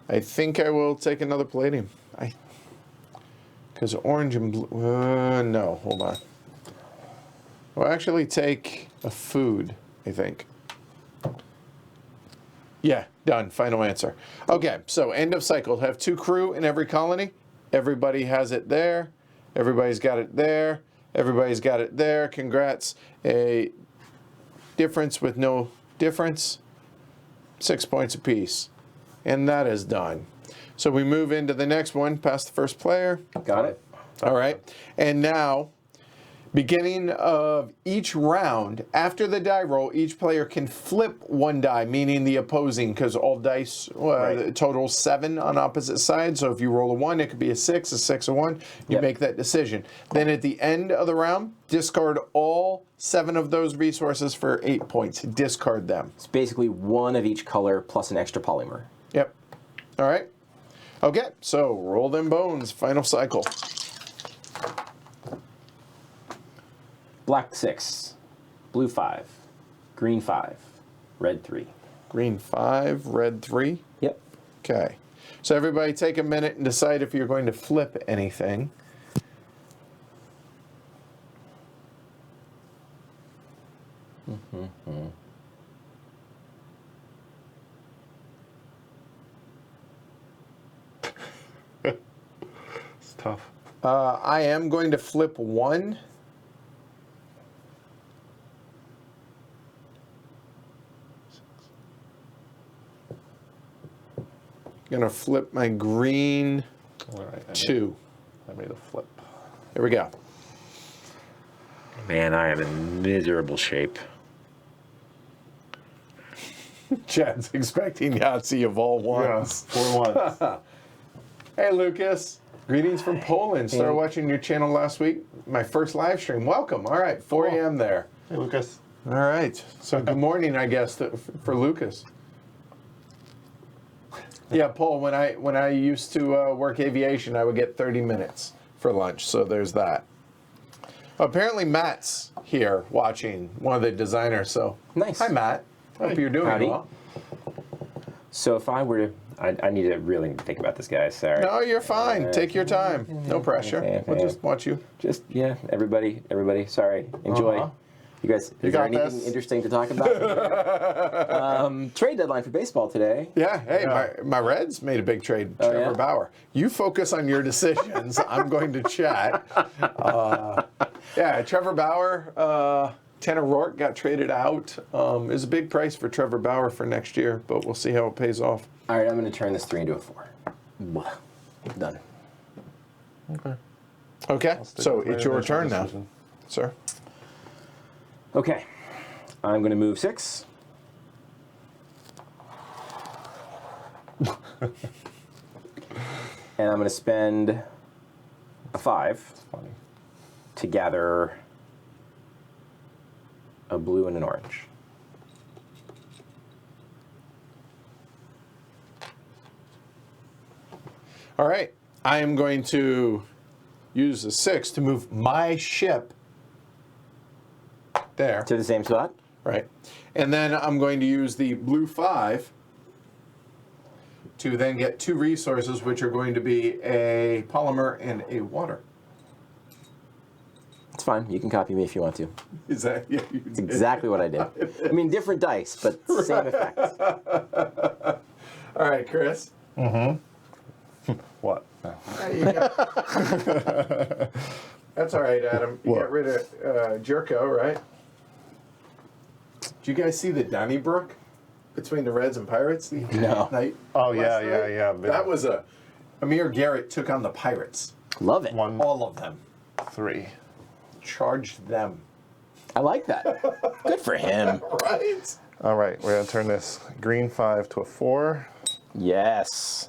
I think I will take another palladium. Because orange and blue. No, hold on. I'll actually take a food, I think. Yeah, done. Final answer. Okay, so end of cycle. Have 2 crew in every colony. Everybody has it there. Everybody's got it there. Everybody's got it there. Congrats. A difference with no difference. 6 points apiece. And that is done. So we move into the next one, past the first player. Got it. All right. And now, beginning of each round, after the die roll, each player can flip 1 die, meaning the opposing, because all dice total 7 on opposite sides. So if you roll a 1, it could be a 6, a 1. You Yep. make that decision. Then at the end of the round, discard all 7 of those resources for 8 points. Discard them. It's basically 1 of each color plus an extra polymer. Yep. All right. Okay, so roll them bones. Final cycle. Black 6, blue 5, green 5, red 3. Green 5, red 3. Yep. Okay. So everybody take a minute and decide if you're going to flip anything. It's tough. I am going to flip 1. Gonna flip my green All right. 2. I made a flip. Here we go. Man, I am in miserable shape. Chad's expecting Yahtzee of all ones. 4 ones. Hey, Lucas. Greetings from Poland. Started watching your channel last week. My first live stream. Welcome. All right, 4 a.m. there. Hey, Lucas. All right. So good morning, I guess, for Lucas. Yeah, Paul, when I used to work aviation, I would get 30 minutes for lunch. So there's that. Apparently Matt's here watching, one of the designers. So Nice. Hi, Matt. Hope you're doing Howdy. well. So if I were to, I need to really think about this, guys. Sorry. No, you're fine. Take your time. No pressure. Okay. We'll just watch you. Just, yeah, everybody, sorry. Enjoy. Uh-huh. You guys, is there got anything this. interesting to talk about? Trade deadline for baseball today. Yeah, hey, Yeah. My Reds made a big trade. Oh, Trevor yeah? Bauer. You focus on your decisions. I'm going to chat. Yeah, Trevor Bauer, Tanner Rourke got traded out. Is a big price for Trevor Bauer for next year, but we'll see how it pays off. All right, I'm going to turn this 3 into a 4. Blah. Done. Okay. Okay, Stick so with my it's your initial turn now, decision. sir. Okay. I'm going to move 6. And I'm going to spend a 5 Funny. to gather a blue and an orange. All right. I am going to use a 6 to move my ship there. To the same spot? Right. And then I'm going to use the blue 5 to then get 2 resources, which are going to be a polymer and a water. It's fine. You can copy me if you want to. Is that yeah? It's exactly what I did. I mean, different dice, but same effect. All right, Chris. What? No. That's all right, Adam. You What? got rid of Jerko, right? Did you guys see the Donnybrook between the Reds and Pirates? No. Night Oh, yeah, last night? yeah. That was Amir Garrett took on the Pirates. Love it. 1, All of them. 3. Charged them. I like that. Good for him. Right? All right, we're going to turn this green 5 to a 4. Yes.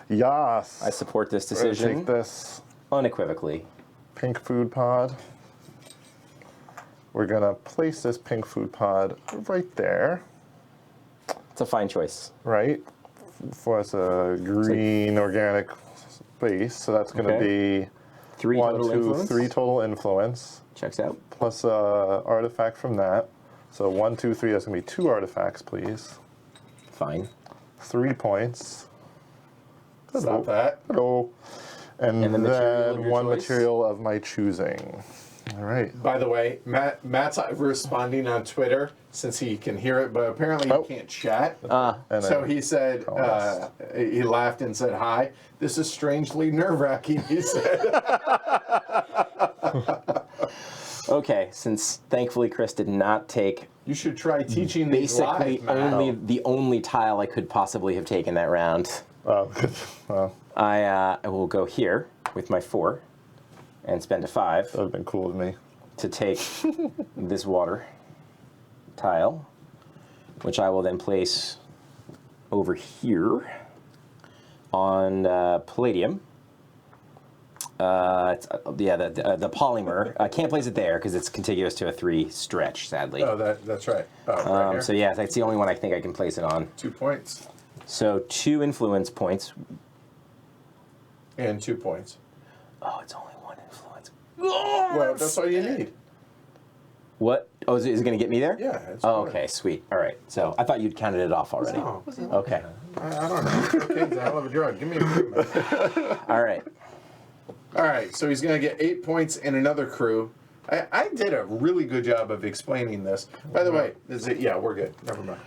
Yas. I support this We're gonna decision take this unequivocally. pink food pod. We're going to place this pink food pod right there, It's a fine choice. right? For us a green organic base. So that's going to Okay. be 3 1, total 2, influence. 3 total influence, Checks out. plus artifact from that. So 1, 2, 3, that's going to be 2 artifacts, please. Fine. 3 points. Stop that. Hello. And, And the material of then your 1 choice? material of my choosing. All right. By the way, Matt's responding on Twitter since he can hear it, but apparently Oh. he can't chat. And So then- he said, us. he laughed and said, "Hi, this is strangely nerve-wracking," he said. Okay, since thankfully Chris did not take You should try teaching these basically live, Matt. the only tile I could possibly have taken that round, Oh, good. Well, I will go here with my 4 and spend a 5 that would have been cool with me. to take this water tile, which I will then place over here on palladium. The polymer. I can't place it there because it's contiguous to a 3 stretch, sadly. Oh, that's right. Oh, right here. So yeah, that's the only one I think I can place it on. 2 points So 2 influence points. and 2 points. Oh, it's only 1 influence. Well, that's all you need. What? Oh, is it going to get me there? Yeah. It's Oh, fine. okay, sweet. All right. So I thought you'd counted it off already. No, Okay. I don't know. Cocaine's a hell of a drug. Give me a break. All right. All right, so he's going to get 8 points and another crew. I did a really good job of explaining this. By the way, is it? Yeah, we're good. Never mind.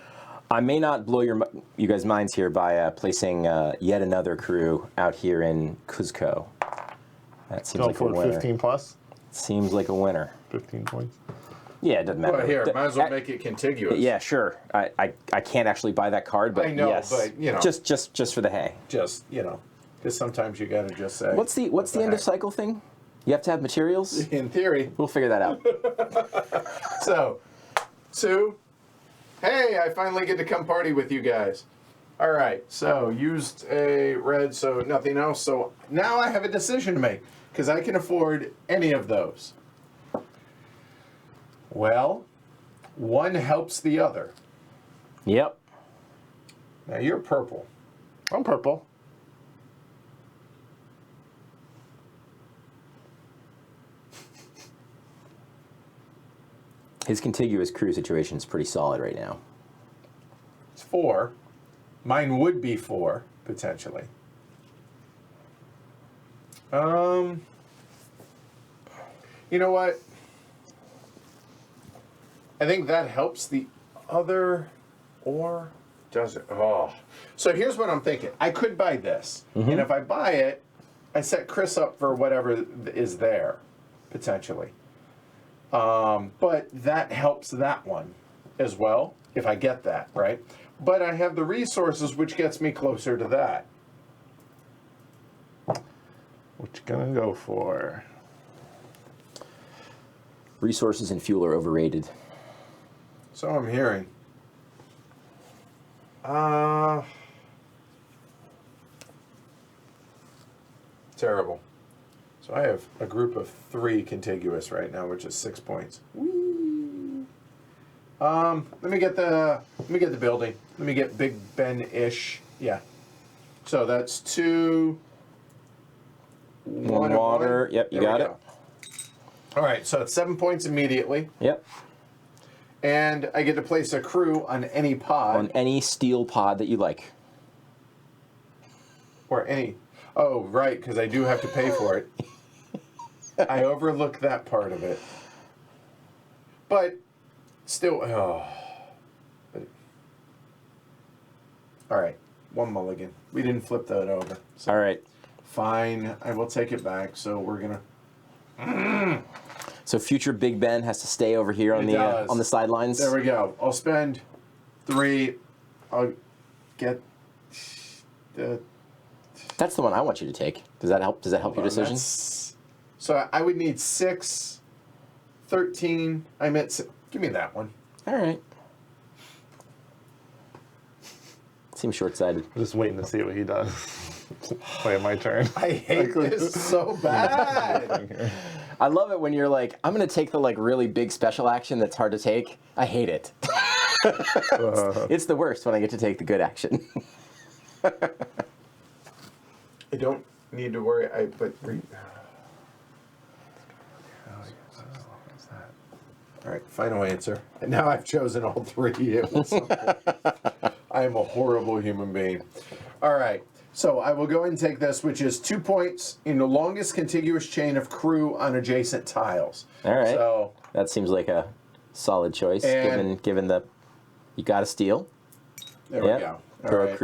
I may not blow you guys' minds here by placing yet another crew out here in Cuzco. That seems Go like a for winner. 15 plus? Seems like a winner. 15 points. Yeah, it doesn't matter. Well, here, The- might as well make it contiguous. Yeah, sure. I can't actually buy that card, but I know, yes. but, you know. Just for the hay. Just, because sometimes you got to just say. What's the end of cycle thing? You have to have materials? In theory. We'll figure that out. So, Sue, hey, I finally get to come party with you guys. All right, so used a red, so nothing else. So now I have a decision to make because I can afford any of those. Well, one helps the other. Yep. Now you're purple. I'm purple. His contiguous crew situation is pretty solid right now. It's 4. Mine would be 4, potentially. You know what? I think that helps the other, or does it? Oh. So here's what I'm thinking. I could buy this. And if I buy it, I set Chris up for whatever is there, potentially. But that helps that one as well, if I get that, right? But I have the resources, which gets me closer to that. What you gonna go for? Resources and fuel are overrated. So I'm hearing. Terrible. So I have a group of 3 contiguous right now, which is 6 points. Whee! Let me get the building. Let me get Big Ben-ish. Yeah. So that's 2. 1 water. One. Yep, you There we got it. go. All right, so it's 7 points immediately, Yep. and I get to place a crew on any pod On any steel pod that you like. or any. Oh, right, because I do have to pay for it. I overlooked that part of it, but still. Oh. All right, 1 mulligan. We didn't flip that over. So All right. fine, I will take it back. So we're gonna. So future Big Ben has to stay over here on It does. on the sidelines. There we go. I'll spend 3. I'll get the. That's the one I want you to take. Does that help? Does that help your decision? So I would need 6, 13. I'm at. Give me that one. All right. Seems short-sighted. I'm just waiting to see what he does. Play my turn. I hate this so bad. I love it when you're like, I'm gonna take the like really big special action that's hard to take. I hate it. It's the worst when I get to take the good action. I don't need to worry. All right, final answer. And now I've chosen all 3. I am a horrible human being. All right, so I will go ahead and take this, which is 2 points in the longest contiguous chain of crew on adjacent tiles. All right. So That seems like a solid choice, And- given the you got to steal. there we Yep. go. All Throw right. a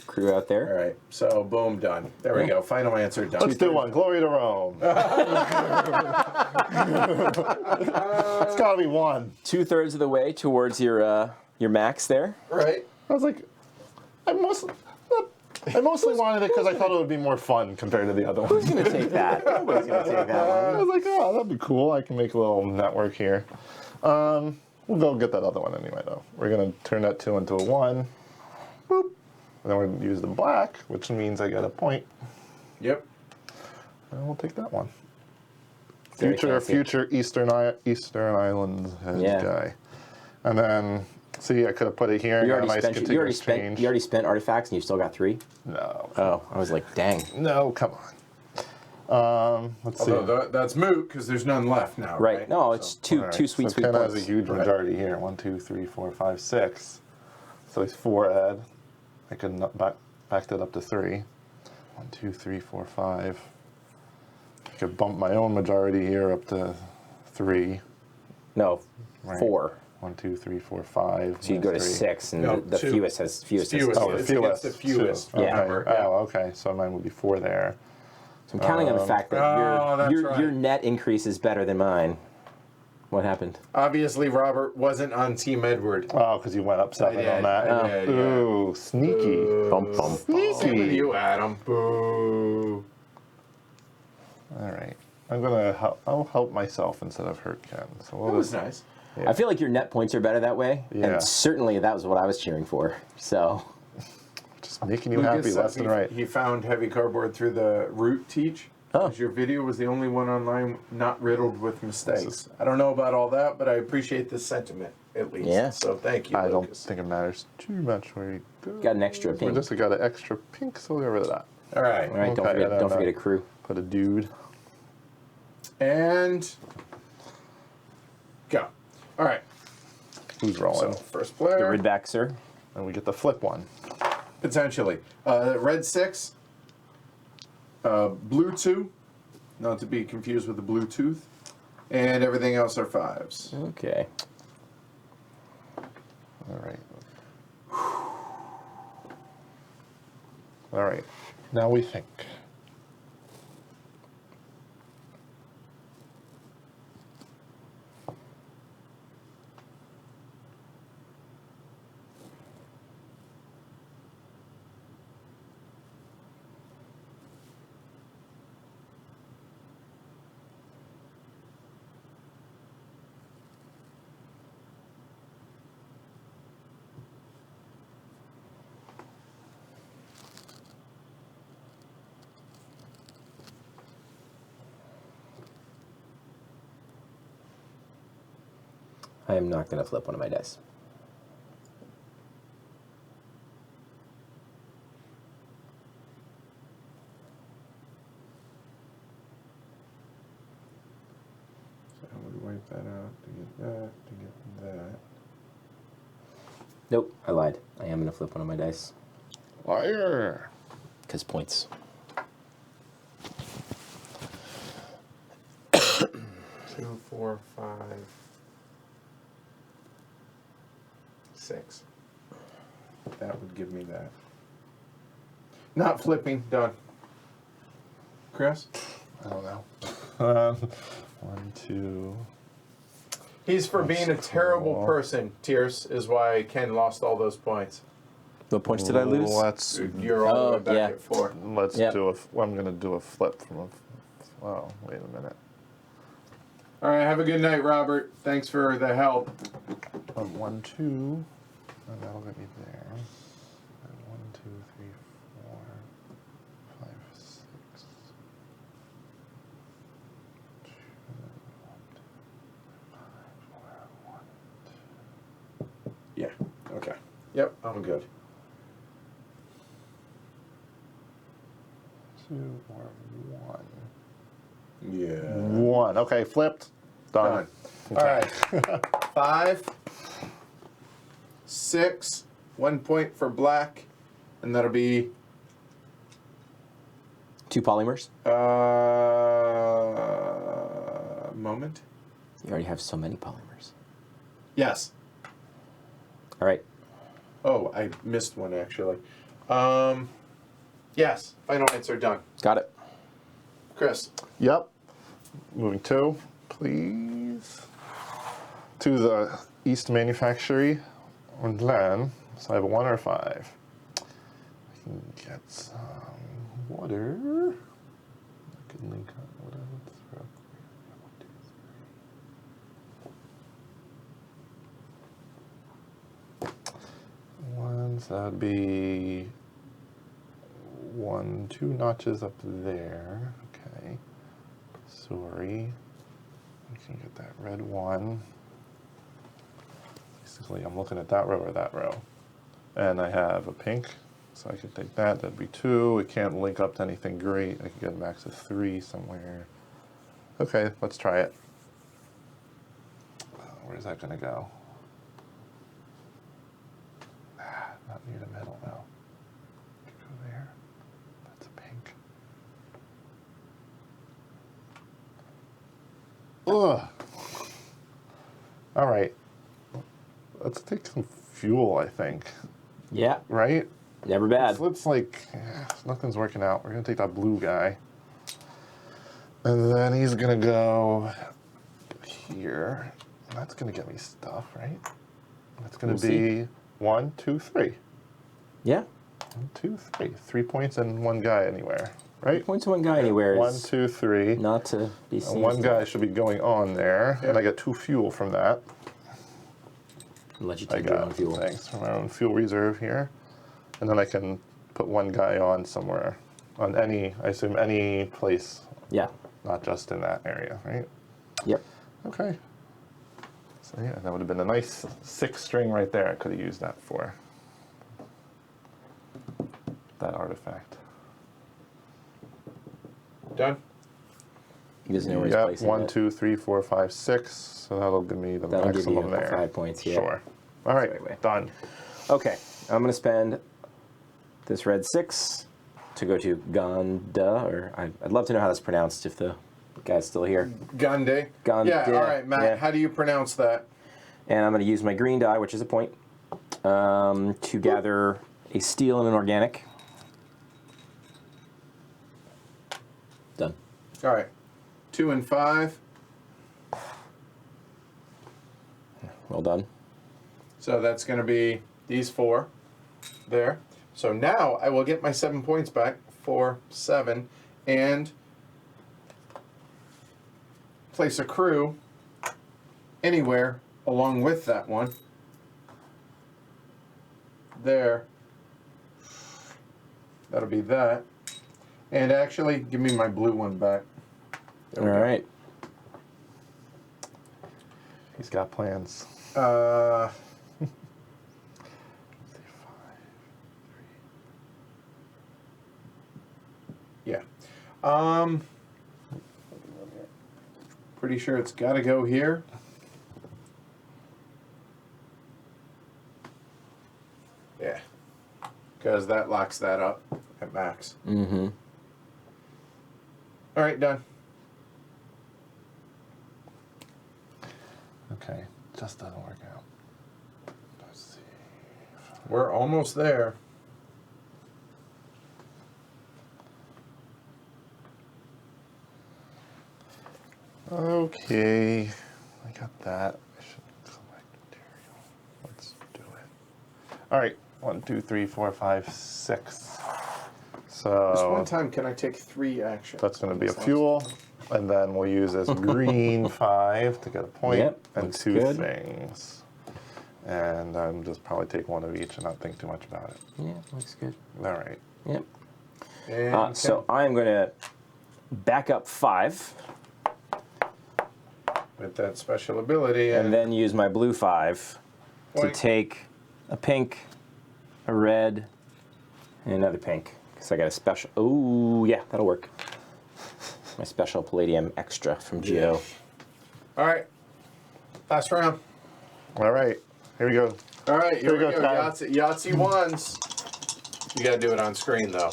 crew out there. All right, so boom, done. There we go. Final answer, done. Let's do one. Glory to Rome. It's gotta be 1. 2/3 of the way towards your max there. Right. I was like, I mostly wanted it because I thought it would be more fun compared to the other one. Who's gonna take that? Nobody's gonna take that I one. was like, oh, that'd be cool. I can make a little network here. We'll go get that other one anyway, though. We're gonna turn that 2 into a 1. Boop. And then we're gonna use the black, which means I get a point. Yep. And we'll take that one. Very fancy. Future Eastern Islands head Yeah. guy. And then, see, I could have put it here. You got a already nice spent. You already contiguous spent. change. You already spent artifacts, and you still got 3. No. Oh, I was like, dang. No, come on. Let's see. Although that's moot because there's none left now. Right. Right. No, it's So- two All right, sweet so Ken has a points. huge Right. majority here. 1, 2, 3, 4, 5, 6. So he's 4 add. I could back that up to 3. 1, 2, 3, 4, 5. I could bump my own majority here up to 3. No, Right. 4. 1, 2, 3, 4, 5. So you go to 3. 6, and No, the 2. fewest has Fewest. has Oh, the It's fewest. the fewest 2. Okay. number, yeah. Oh, okay. So mine would be 4 there. So I'm counting on the fact that Oh, that's your right. net increase is better than mine. What happened? Obviously, Robert wasn't on Team Edward. Oh, because you went up 7 did, on that. I did, yeah. Ooh, sneaky. Bump, bump. Same with Sneaky. you, Adam. Boo. All right. I'll help myself instead of hurt Ken. So we'll That was just- nice. Yeah. I feel like your net points are better that way, Yeah. and certainly that was what I was cheering for. So Just making you Lucas happy said left and right. He found heavy cardboard through the root teach. Oh. 'Cause your video was the only one online not riddled with mistakes. This is- I don't know about all that, but I appreciate the sentiment at least. Yeah. So thank you, I don't Lucas. think it matters too much where you go. got an extra We pink. just got an extra pink, so we'll get rid of that. All right. All right, don't Okay, forget, then, don't forget a crew. Put a dude. And go. All right. Who's rolling? So first Get player, rid back, sir. And we get the flip one. potentially. Red 6. Blue 2. Not to be confused with the Bluetooth. And everything else are 5s. Okay. All right. All right. Now we think. I am not going to flip one of my dice. So I would wipe that out to get that, to get that. Nope, I lied. I am going to flip one of my dice. Liar! Because points. 2, 4, 5, 6. That would give me that. Not flipping. Done. Chris? I don't know. 1, 2. He's for being a terrible person. Tears is why Ken lost all those points. What points did I lose? Let's You're all the way back yeah. at 4. Yep. do a. I'm gonna do a flip from a. Oh, wait a minute. All right. Have a good night, Robert. Thanks for the help. 1, 2, and that'll get me there. And 1, 2, 3, 4, 5, 6. 2, 5, 4, 1. Yeah. Okay. Yep. I'm good. 2 or 1. Yeah. 1. Okay, flipped. Done. Done. All right. 5, 6. 1 point for black, and that'll be 2 polymers. moment. You already have so many polymers. Yes. All right. Oh, I missed one actually. Yes. Final answer done. Got it. Chris. Yep. Moving 2, please. To the East Manufactory on land. So I have a 1 or a 5. I can get some water. I can link up. What else? 1, 2, 3. 1, so that'd be 1, 2 notches up there. Okay. Sorry. I can get that red 1. Basically, I'm looking at that row or that row. And I have a pink, so I can take that. That'd be 2. It can't link up to anything great. I can get a max of 3 somewhere. Okay, let's try it. Where's that going to go? Not near the middle, no. Could go there. That's a pink. Ugh. All right. Let's take some fuel, I think. Yeah. Right? Never bad. Let's nothing's working out. We're going to take that blue guy. And then he's going to go here. That's going to get me stuff, right? That's going to be 1, 2, 3. Yeah. 1, 2, 3. 3 points and 1 guy anywhere, right? Points to one guy anywhere. 1, Is 2, 3. not to be seen. And 1 guy should be going on there, and I get 2 fuel from that. I'll let you I take your own got fuel. thanks from my own fuel reserve here, and then I can put 1 guy on somewhere, on any, I assume any place, Yeah. not just in that area, right? Yep. Okay. So yeah, that would have been a nice 6 string right there. I could have used that for that artifact. Done. He doesn't know where he's Yep, placing 1, it. 2, 3, 4, 5, 6. So that'll give me the That'll give maximum you there. 5 points, yeah. Sure. All right, right way. done. Okay, I'm going to spend this red 6 to go to Gonda, or I'd love to know how that's pronounced if the guy's still here. Gande. Gande, Yeah. All right, Matt. yeah. How do you pronounce that? And I'm going to use my green die, which is a point, to gather a steel and an organic. Done. All right. 2 and 5. Well done. So that's going to be these 4 there. So now I will get my 7 points back. 4, 7, and place a crew anywhere along with that one. There. That'll be that. And actually, give me my blue one back. There All we go. right. He's got plans. Yeah. Pretty sure it's got to go here. Yeah. Because that locks that up at max. Mm-hmm. All right, done. Okay, just doesn't work out. Let's see. We're almost there. Okay, I got that. I should collect material. Let's do it. All right, 1, 2, 3, 4, 5, 6. So This one time, can I take 3 actions? that's going to be a fuel, and then we'll use this green 5 to get a point, Yep, and looks 2 good. things. And I'm just probably take 1 of each and not think too much about it. Yeah, looks good. All right. Yep. And So I'm going to back up 5, with that special ability, and then use my blue 5 to Point. take a pink, a red, and another pink. Because I got a special. Oh, yeah, that'll work. My special Palladium extra from Geo. All right. Last round. All right. Here we go. All right, here we go. Todd. Yahtzee ones. You got to do it on screen, though.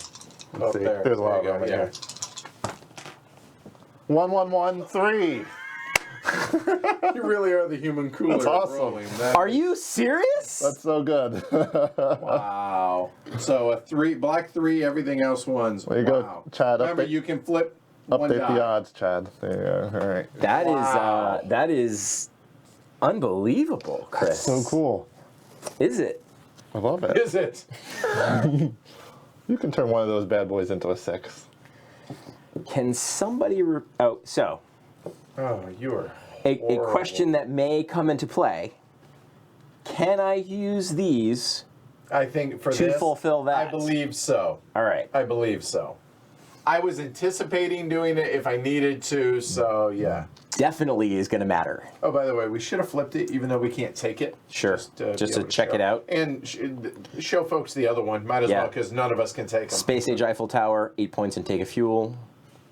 Let's Up see. there. There's a lot There of you them go, right here. 1, 1, 1, 3. You really are the human cooler. That's awesome. Rolling. Are you serious? That's so good. Wow. So a 3, black 3, everything else ones. There you go, Wow. Chad, Remember, update- you can flip one Update die. the odds, Chad. There you go. All right. Wow. That is unbelievable, Chris. So cool. Is it? I love it. Is it? You can turn one of those bad boys into a 6. Can somebody? So Oh, you are. a horrible. question that may come into play. Can I use these? I think for To this, fulfill that. I believe so. All right. I believe so. I was anticipating doing it if I needed to, so yeah. Definitely is going to matter. Oh, by the way, we should have flipped it, even though we can't take it. Sure. be Just to able check show. it out. And show folks the other one. Might as Yeah. well, because none of us can take them. Space Age Eiffel Tower, 8 points and take a fuel.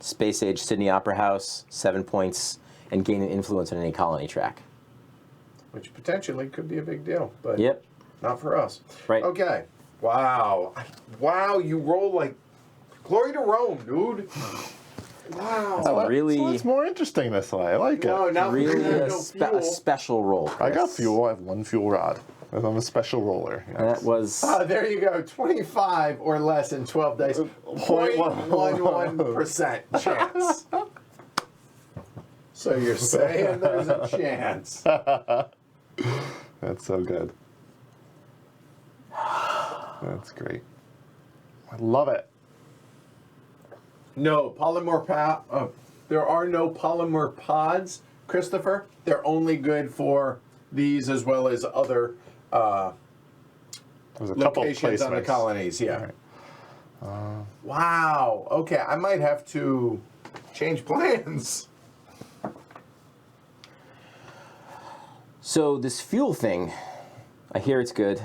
Space Age Sydney Opera House, 7 points and gain an influence on any colony track. Which potentially could be a big deal, but Yep. not for us. Right. Okay. Wow. Wow, you roll like glory to Rome, dude. Wow. That's really, So it's more interesting this way. I like No, it. not really no a fuel. special roll. I got Chris. fuel. I have 1 fuel rod. I'm a special roller. Yes. That was There you go. 25 or less in 12 dice. 0.11% chance. So you're saying there's a chance. That's so good. That's great. I love it. No, there are no polymer pods, Christopher. They're only good for these as well as other There's a couple locations on the placements. colonies. Yeah. Wow. Okay, I might have to change plans. so this fuel thing. I hear it's good.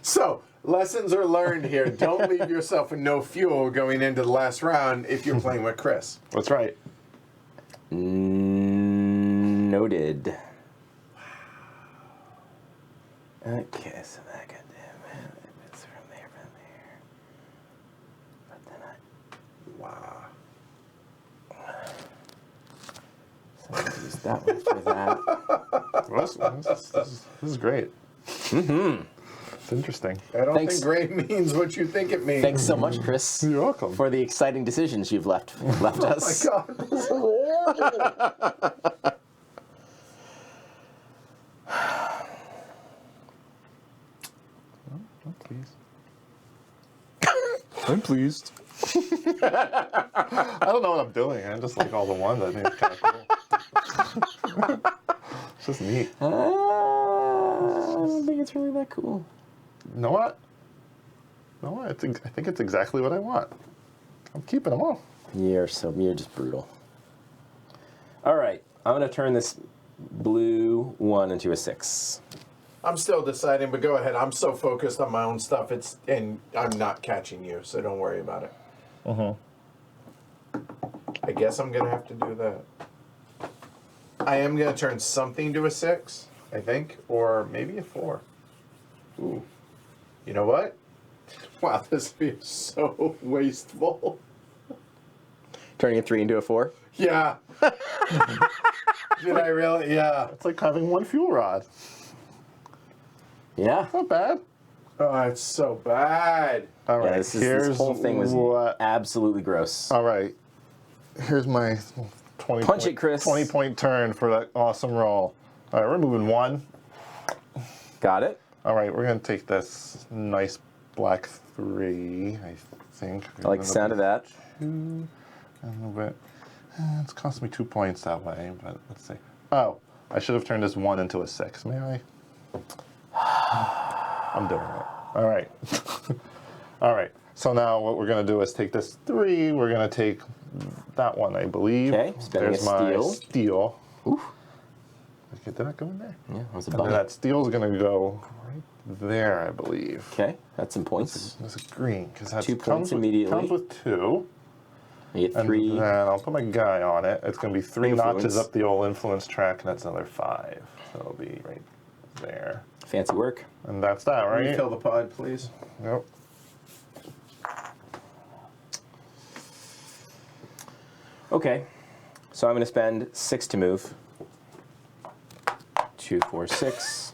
So, lessons are learned here. Don't leave yourself with no fuel going into the last round if you're playing with Chris. That's right. Noted. Okay, so that got it's from there. But then Wow. so I use that one for that. Well, this is great. Mm-hmm. It's interesting. I don't Thanks. think gray means what you think it means. Thanks so much, Chris, You're welcome. for the exciting decisions you've left Oh my us. God, this is horrible. I'm pleased. I'm pleased. I don't know what I'm doing. I just like all the ones. I think it's kind of cool. It's just neat. I don't think it's really that cool. You know what? You know what? I think it's exactly what I want. I'm keeping them all. You're just brutal. All right. I'm going to turn this blue 1 into a 6. I'm still deciding, but go ahead. I'm so focused on my own stuff, and I'm not catching you, so don't worry about it. I guess I'm going to have to do that. I am going to turn something to a 6, I think, or maybe a 4. Ooh. You know what? Wow, this feels so wasteful. Turning a 3 into a 4? Yeah. Did I really? Yeah. It's like having one fuel rod. Yeah. Not bad. Oh, it's so bad. All right, Yeah, this whole thing was what. absolutely gross. All right, here's my 20 Punch point, it, Chris. 20-point turn for that awesome roll. All right, we're moving 1. Got it? All right, we're going to take this nice black 3, I think. I like the sound of that. 2, a little bit. It's cost me 2 points that way, but let's see. Oh, I should have turned this 1 into a 6. May I? I'm doing it. All right. All right. So now what we're going to do is take this 3. We're going to take that one, I believe. Okay, spending There's a my steal. steal. Oof. Okay, did that go in there? Yeah, that was a And then bummer. that steel's going to go right there, I believe. Okay, that's some points. That's a green because that 2 points immediately. Comes with 2. You get And 3. then I'll put my guy on it. It's going to be 3 Influence. notches up the old influence track, and that's another 5. So it'll be right there. Fancy work. And that's that, right? Refill the pod, please. Yep. Okay, so I'm going to spend 6 to move. 2, 4, 6.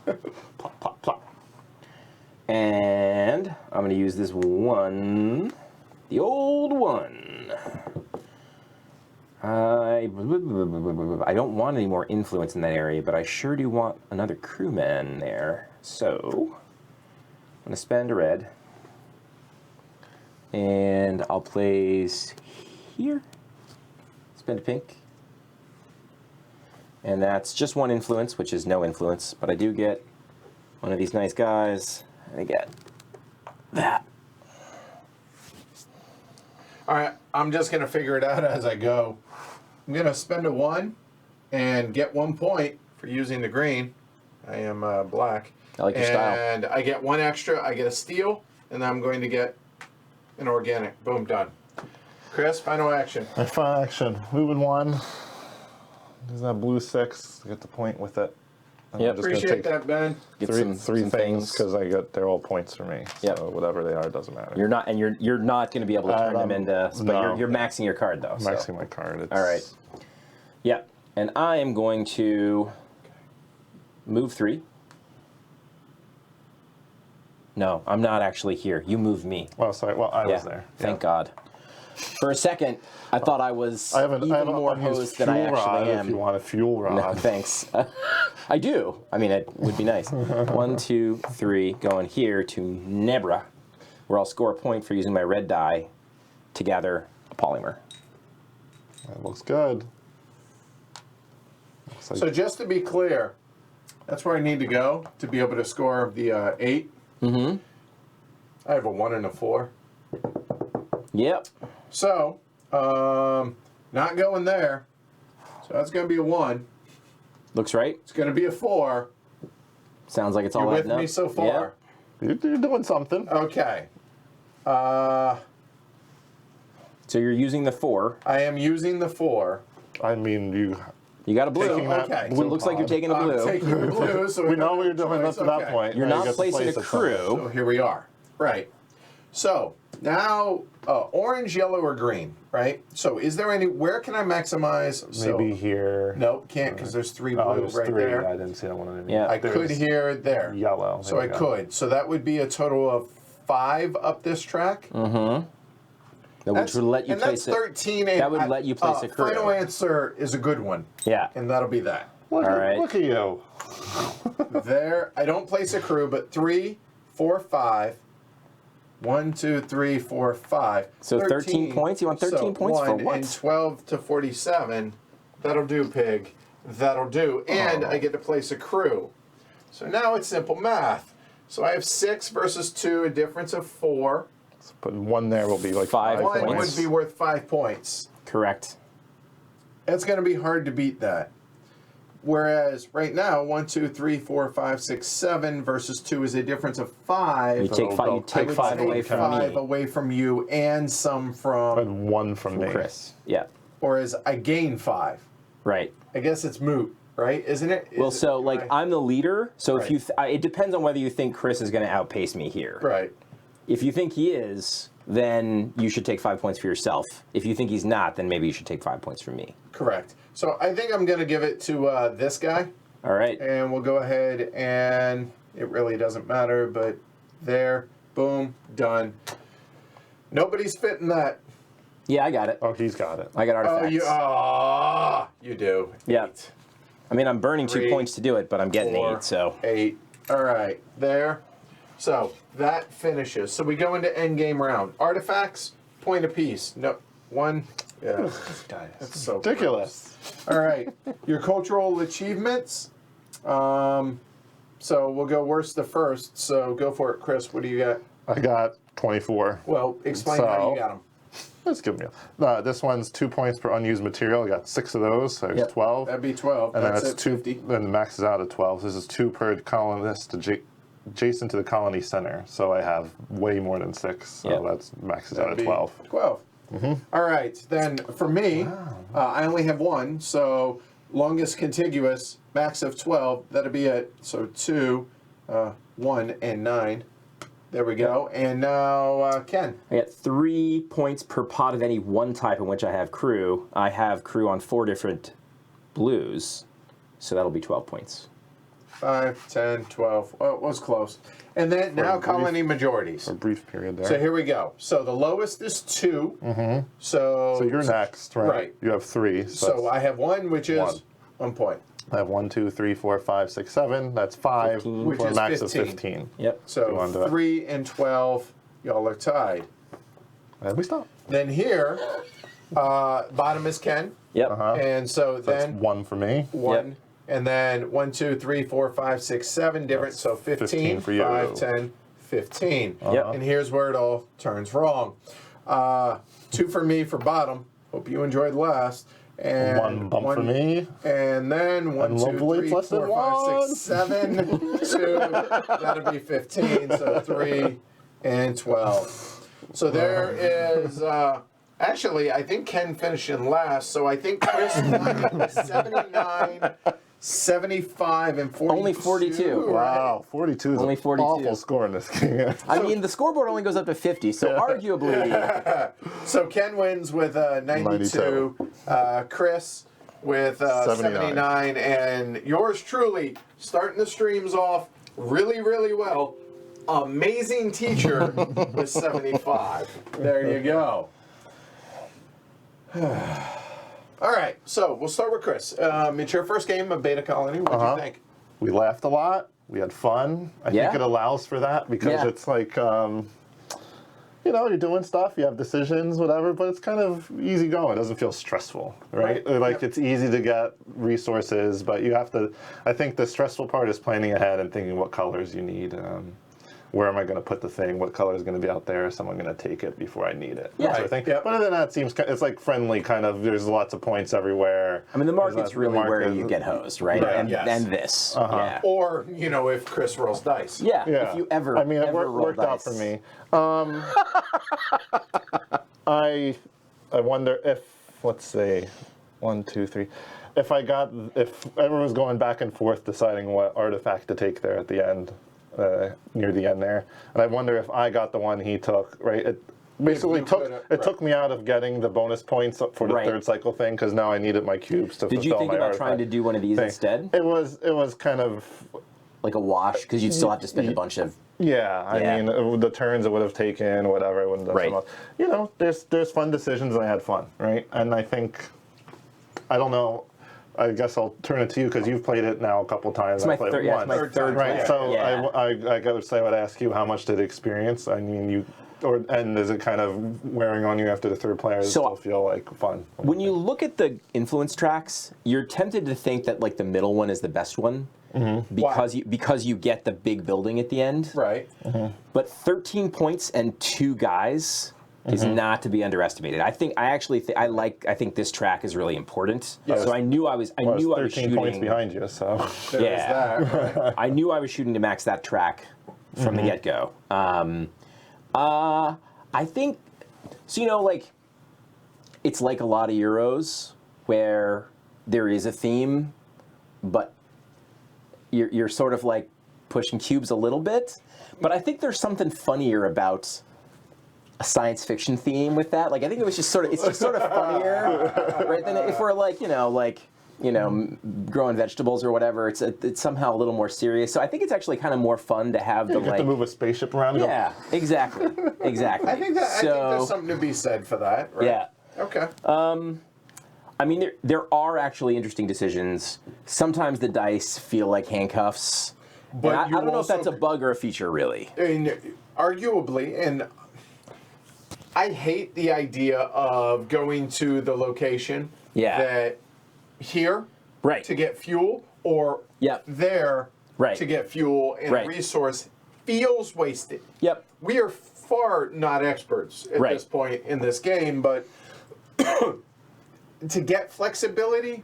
Plop, plop, plop. And I'm going to use this 1. The old 1. I don't want any more influence in that area, but I sure do want another crewman there. So I'm going to spend a red. And I'll place here. Spend a pink. And that's just 1 influence, which is no influence. But I do get one of these nice guys. And I get that. All right, I'm just going to figure it out as I go. I'm going to spend a 1 and get 1 point for using the green. I am black. I like your style. And I get 1 extra. I get a steal, and then I'm going to get an organic. Boom, done. Chris, final action. My final action. Moving 1. There's that blue 6. Get the point with it. And Yep. I'm just gonna Appreciate take that, Ben. Get three some things because I got they're all points for me. Yep. So whatever they are doesn't matter. You're not going to be able to turn them into. But no. you're maxing your card though. I'm so. maxing my card. It's, All right. Yeah, and I am going to move 3. No, I'm not actually here. You moved me. Well, sorry. Well, I was there. Thank Yeah. God. For a second, I thought I was I have an more unused hosed than I fuel rod actually If am. you want a fuel rod. No, thanks. I do. I mean, it would be nice. 1, 2, 3, going here to Nebra, where I'll score a point for using my red die to gather a polymer. That looks good. Looks like So just to be clear, that's where I need to go to be able to score the 8. Mm-hmm. I have a 1 and a 4. Yep. So, not going there. So that's going to be a 1. Looks right. It's going to be a 4. Sounds like it's all You're with adding up. me so far? you're doing something. Okay. So you're using the 4. I am using the 4. I mean, You got a blue. Taking that Okay. So blue it looks like you're pod. taking a blue. I'm taking the blue, so We know what you're doing up to that Okay. point. You're Now not you get to placing place a it somewhere. crew. So here we are. Right. So now orange, yellow, or green, right? So is there any, where can I maximize? Maybe here. No, can't because there's 3 blue Oh, there's right 3. there. I didn't see that one. Yeah. I could There's hear there. yellow. So There I we go. could. So that would be a total of 5 up this track. Which would let you and place that's it. 13. And That would let you place a crew. Final answer is a good one. Yeah. And that'll be that. Look, All right. look at you. There, I don't place a crew, but 3, 4, 5. 1, 2, 3, 4, 5. So 13 points? You want 13 points for 1 what? and 12 to 47. That'll do, pig. That'll do. And I get to place a crew. So now it's simple math. So I have 6 versus 2, a difference of 4. So put 1 there will be like 5 5 One points. would be worth 5 points. Correct. It's going to be hard to beat that. Whereas right now, 1, 2, 3, 4, 5, 6, 7 versus 2 is a difference of 5. You take five. You I take would 5 take away from 5 me. away from you and some from, And 1 from me. Chris. Yeah. whereas I gain 5. Right. I guess it's moot, right? Isn't it? Well, so like right? I'm the leader, so if Right. you, it depends on whether you think Chris is going to outpace me here. Right. If you think he is, then you should take 5 points for yourself. If you think he's not, then maybe you should take 5 points from me. Correct. So I think I'm going to give it to this guy. All right. And we'll go ahead and it really doesn't matter, but there, boom, done. Nobody's fitting that. Yeah, I got it. Oh, he's got it. I got artifacts. You do. Yeah. 8, I mean, I'm burning 2 3, points to do it, but I'm getting 4, 8, so. 8. All right, there. So that finishes. So we go into end game round. Artifacts, point apiece. No, 1. Yeah. That's so Ridiculous. gross. All right, your cultural achievements. So we'll go worst to first. So go for it, Chris. What do you got? I got 24. Well, explain how you got them. Let's give me this one's 2 points per unused material. I got 6 of those, so there's Yep. 12. That'd be 12. And then That's it's it, 2, 50. then it maxes out at 12. This is 2 per colonist adjacent to the colony center. So I have way more than 6. So Yep. that's maxes out That'd at be 12. 12. All right, then for me, I only have 1, so longest contiguous, max of 12. That'd be it. So 2, 1, and 9. There we go. And now Ken. I got 3 points per pot of any one type in which I have crew. I have crew on 4 different blues, so that'll be 12 points. 5, 10, 12. Oh, it was close. And then now brief- colony majorities. A brief period there. So here we go. So the lowest is 2. So you're next, right? Right. You have 3. So I have 1, which is 1. 1 point. I have 1, 2, 3, 4, 5, 6, 7. That's 5 15. Which for a is max 15. of 15. Yep. Go So on to that. 3 and 12, y'all are tied. And we stop. Then here, bottom is Ken. Yep. And so That's then 1 for me. 1. Yep. And then 1, 2, 3, 4, 5, 6, 7 different. So 15, 15 for you. 5, 10, 15. Yep. And here's where it all turns wrong. 2 for me for bottom. Hope you enjoyed last. And 1 bump for me. And then 1, And 2, hopefully 3, it's less than 4, 5, 6, 7, 2. That'll be 15. So 3 and 12. So there is. Actually, I think Ken finished in last. So I think Chris won 79, 75, and 42. Only 42. Wow, 42 is Only an 42. awful score in this game. I mean, the scoreboard only goes up to 50, so arguably. So Ken wins with 92. Chris with 79. And yours truly, starting the streams off really, really well. Amazing teacher with 75. There you go. All right, so we'll start with Chris. It's your first game of Beta Colony. What do you think? We laughed a lot. We had fun. I Yeah. think it allows for that because Yeah. it's like, you're doing stuff, you have decisions, whatever, but it's kind of easy going. It doesn't feel stressful, right? Right. Like it's easy to get resources, but you have to, I think the stressful part is planning ahead and thinking what colors you need. Where am I going to put the thing? What color is going to be out there? Is someone going to take it before I need it? Yeah. That sort of thing. Yep. But other than that, it seems it's like friendly kind of. There's lots of points everywhere. I mean, the market's There's really where market. you get hosed, right? Right, And yes. and this. Yeah. Or, if Chris rolls dice. Yeah. Yeah. If you ever. I mean, it ever roll worked out for dice. me. I wonder if, let's say, 1, 2, 3. If everyone was going back and forth deciding what artifact to take there at the end, near the end there, and I wonder if I got the one he took, right? It basically you took could have- took me out of getting the bonus points for the Right. third cycle thing because now I needed my cubes to Did you fulfill think my about artifact trying to do one of these thing. instead? It was kind of. Like a wash? Because you'd still have to spend a bunch of. Yeah, I Yeah. mean, the turns it would have taken, whatever, it wouldn't have Right. done so much. There's fun decisions, and I had fun, right? And I think, I don't know, I guess I'll turn it to you because you've played it now a couple times. It's my I played third. it Yeah, once. it's my third. Right, play. so Yeah. I would say I would ask you how much did it experience? I mean, and is it kind of wearing on you after the third player? Does it So- still feel like fun? When you look at the influence tracks, you're tempted to think that like the middle one is the best one because you get the big building at the end. Right. But 13 points and 2 guys is not to be underestimated. I think I think this track is really important. Yes. So I knew I was 13 shooting points behind you, so. There's that, right? I knew I was shooting to max that track from the get-go. I think so. Like it's like a lot of Euros where there is a theme, but you're sort of like pushing cubes a little bit. But I think there's something funnier about a science fiction theme with that. Like I think it's just sort of funnier, right? Than if we're growing vegetables or whatever. It's somehow a little more serious. So I think it's actually kind of more fun to have You get to move a spaceship around. Yeah, exactly. I think there's something to be said for that. Right? Yeah. Okay. I mean, there are actually interesting decisions. Sometimes the dice feel like handcuffs. But I don't know if that's a bug or a feature, really. And arguably, and I hate the idea of going to the location that here to get fuel or there to get fuel and a resource feels wasted. Yep. We are far not experts at this point in this game, but to get flexibility,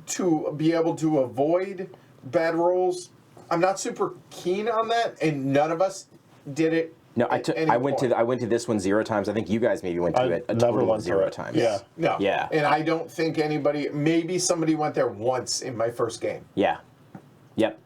to be able to avoid bad rolls, I'm not super keen on that, and none of us did it. No, I went to this one 0 times. I think you guys maybe went to it a total of 0 times. Yeah. No. Yeah. And I don't think maybe somebody went there once in my first game. Yeah. Yep.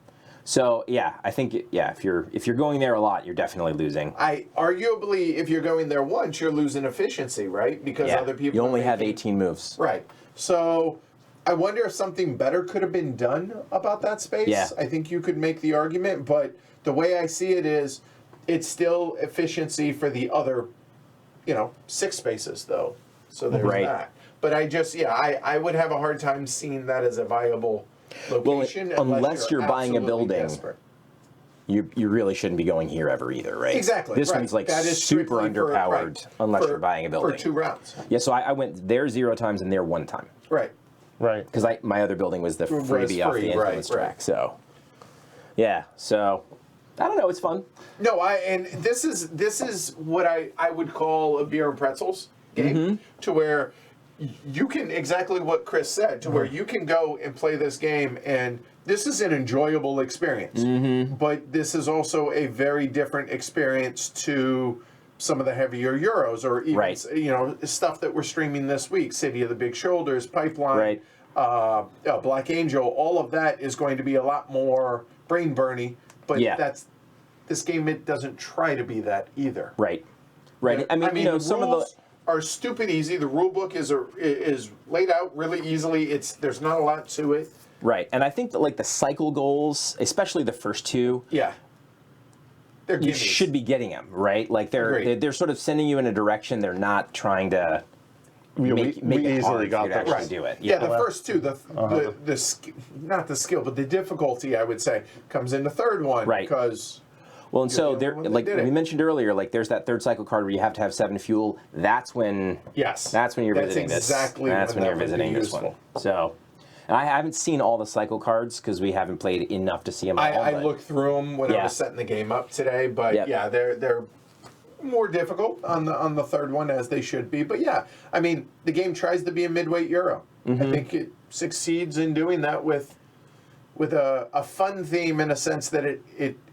So I think if you're going there a lot, you're definitely losing. Arguably, if you're going there once, you're losing efficiency, right? Because other people. You only have 18 moves. Right. So I wonder if something better could have been done about that space. Yeah. I think you could make the argument, but the way I see it is, it's still efficiency for the other, 6 spaces though. So there's that. But I would have a hard time seeing that as a viable location. Well, unless you're buying a building, desperate. you really shouldn't be going here ever either, right? Exactly. This one's like that is super underpowered unless you're buying a building. For 2 rounds. Yeah, so I went there 0 times and there 1 time. Right. Right. Because my other building was the freebie off the influence track. So, so I don't know. It's fun. No, and this is what I would call a beer and pretzels game, to where you can, exactly what Chris said, to where you can go and play this game, and this is an enjoyable experience. But this is also a very different experience to some of the heavier Euros, or even stuff that we're streaming this week. City of the Big Shoulders, Pipeline, Black Angel. All of that is going to be a lot more brain burny. But this game, it doesn't try to be that either. Right. I mean, some of the are stupid easy. The rule book is laid out really easily. There's not a lot to it. Right, and I think that like the cycle goals, especially the first 2, they're you should be getting them, right? Like they're sort of sending you in a direction. They're not trying to make it easily hard got for you to that. actually do it. Yeah, the first 2, not the skill, but the difficulty, I would say, comes in the third one. Right. Because and so there, like we it. mentioned earlier, like there's that third cycle card where you have to have 7 fuel. That's when that's when you're visiting this. That's when you're visiting this one. So. And I haven't seen all the cycle cards because we haven't played enough to see them all. I looked through them when I was setting the game up today, but they're more difficult on the third one, as they should be. But I mean, the game tries to be a midweight Euro. I think it succeeds in doing that with a fun theme, in a sense that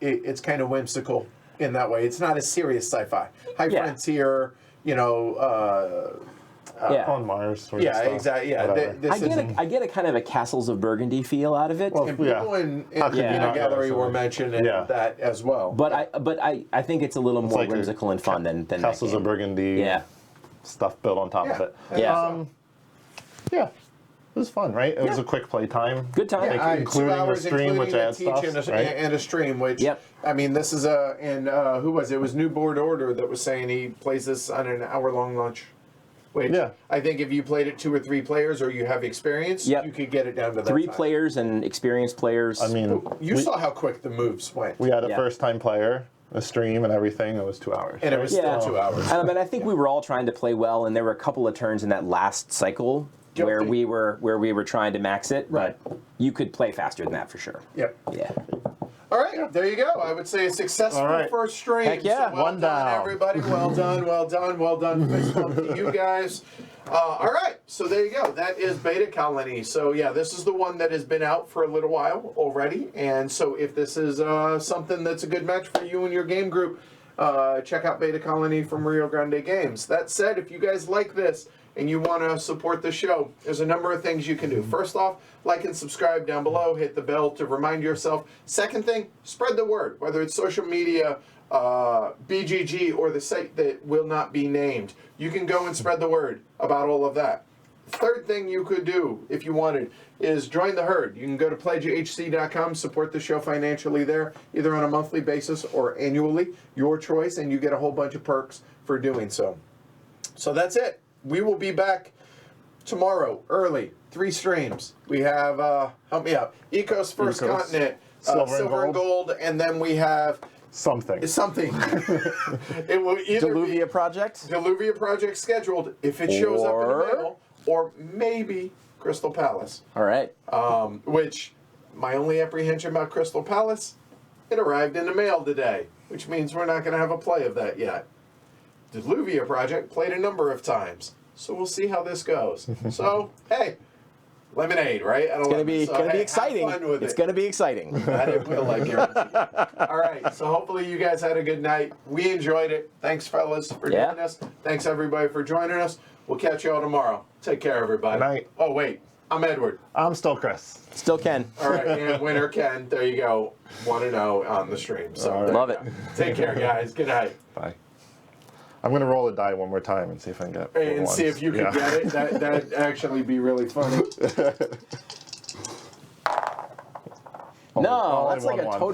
it's kind of whimsical in that way. It's not a serious sci-fi. High Frontier, on Mars. Sort of stuff, exactly. Yeah, I get a kind of a Castles of Burgundy feel out of it. And people in the gallery were mentioning that as well. But I think it's a little more whimsical and fun than Castles of Burgundy. Stuff built on top of it. It was fun, right? It was a quick play time. Good time. Including a stream, which adds stuff, and a stream, which, I mean, this is who was it? It was New Board Order that was saying he plays this on an hour-long lunch. Which I think if you played it 2 or 3 players, or you have experience, you could get it down to that 3 time. players and experienced players. I mean, you saw how quick the moves went. We had a first-time player, a stream, and everything. It was 2 hours. And it was still 2 hours. I think we were all trying to play well, and there were a couple of turns in that last cycle where we were trying to max it, but you could play faster than that for sure. Yep. Yeah. All right, there you go. I would say a successful All right. first stream. Heck yeah. So well One done, down. everybody. Well done, well done, well done. Fist bump to you guys. All right, so there you go. That is Beta Colony. So yeah, this is the one that has been out for a little while already. And so if this is something that's a good match for you and your game group, check out Beta Colony from Rio Grande Games. That said, if you guys like this and you want to support the show, there's a number of things you can do. First off, like and subscribe down below. Hit the bell to remind yourself. Second thing, spread the word, whether it's social media, BGG, or the site that will not be named. You can go and spread the word about all of that. Third thing you could do, if you wanted, is join the herd. You can go to pledgehc.com, support the show financially there, either on a monthly basis or annually, your choice, and you get a whole bunch of perks for doing so. So that's it. We will be back tomorrow, early, 3 streams. We have, help me out, Ecos First Ecos, Continent, Silver and Gold, and then we have Something. It will either Deluvia be Project? Deluvia Project scheduled, if it shows up in the Or- mail, or maybe Crystal Palace. All right. Which, my only apprehension about Crystal Palace, it arrived in the mail today, which means we're not going to have a play of that yet. Deluvia Project played a number of times, so we'll see how this goes. So, hey, lemonade, right? It's gonna be exciting. It's gonna be exciting. That it will, I guarantee. All right, so hopefully you guys had a good night. We enjoyed it. Thanks, fellas, for Yeah. joining us. Thanks, everybody, for joining us. We'll catch you all tomorrow. Take care, everybody. Good night. Oh, wait. I'm Edward. I'm still Chris. Still Ken. All right, and winner Ken. There you go. 1-0 on the stream. So All right. Love it. take care, guys. Good night. Bye. I'm going to roll a die one more time and see if I can get And ones. see if you can Yeah. get it. That'd actually be really funny. No, Only that's like one a one. total.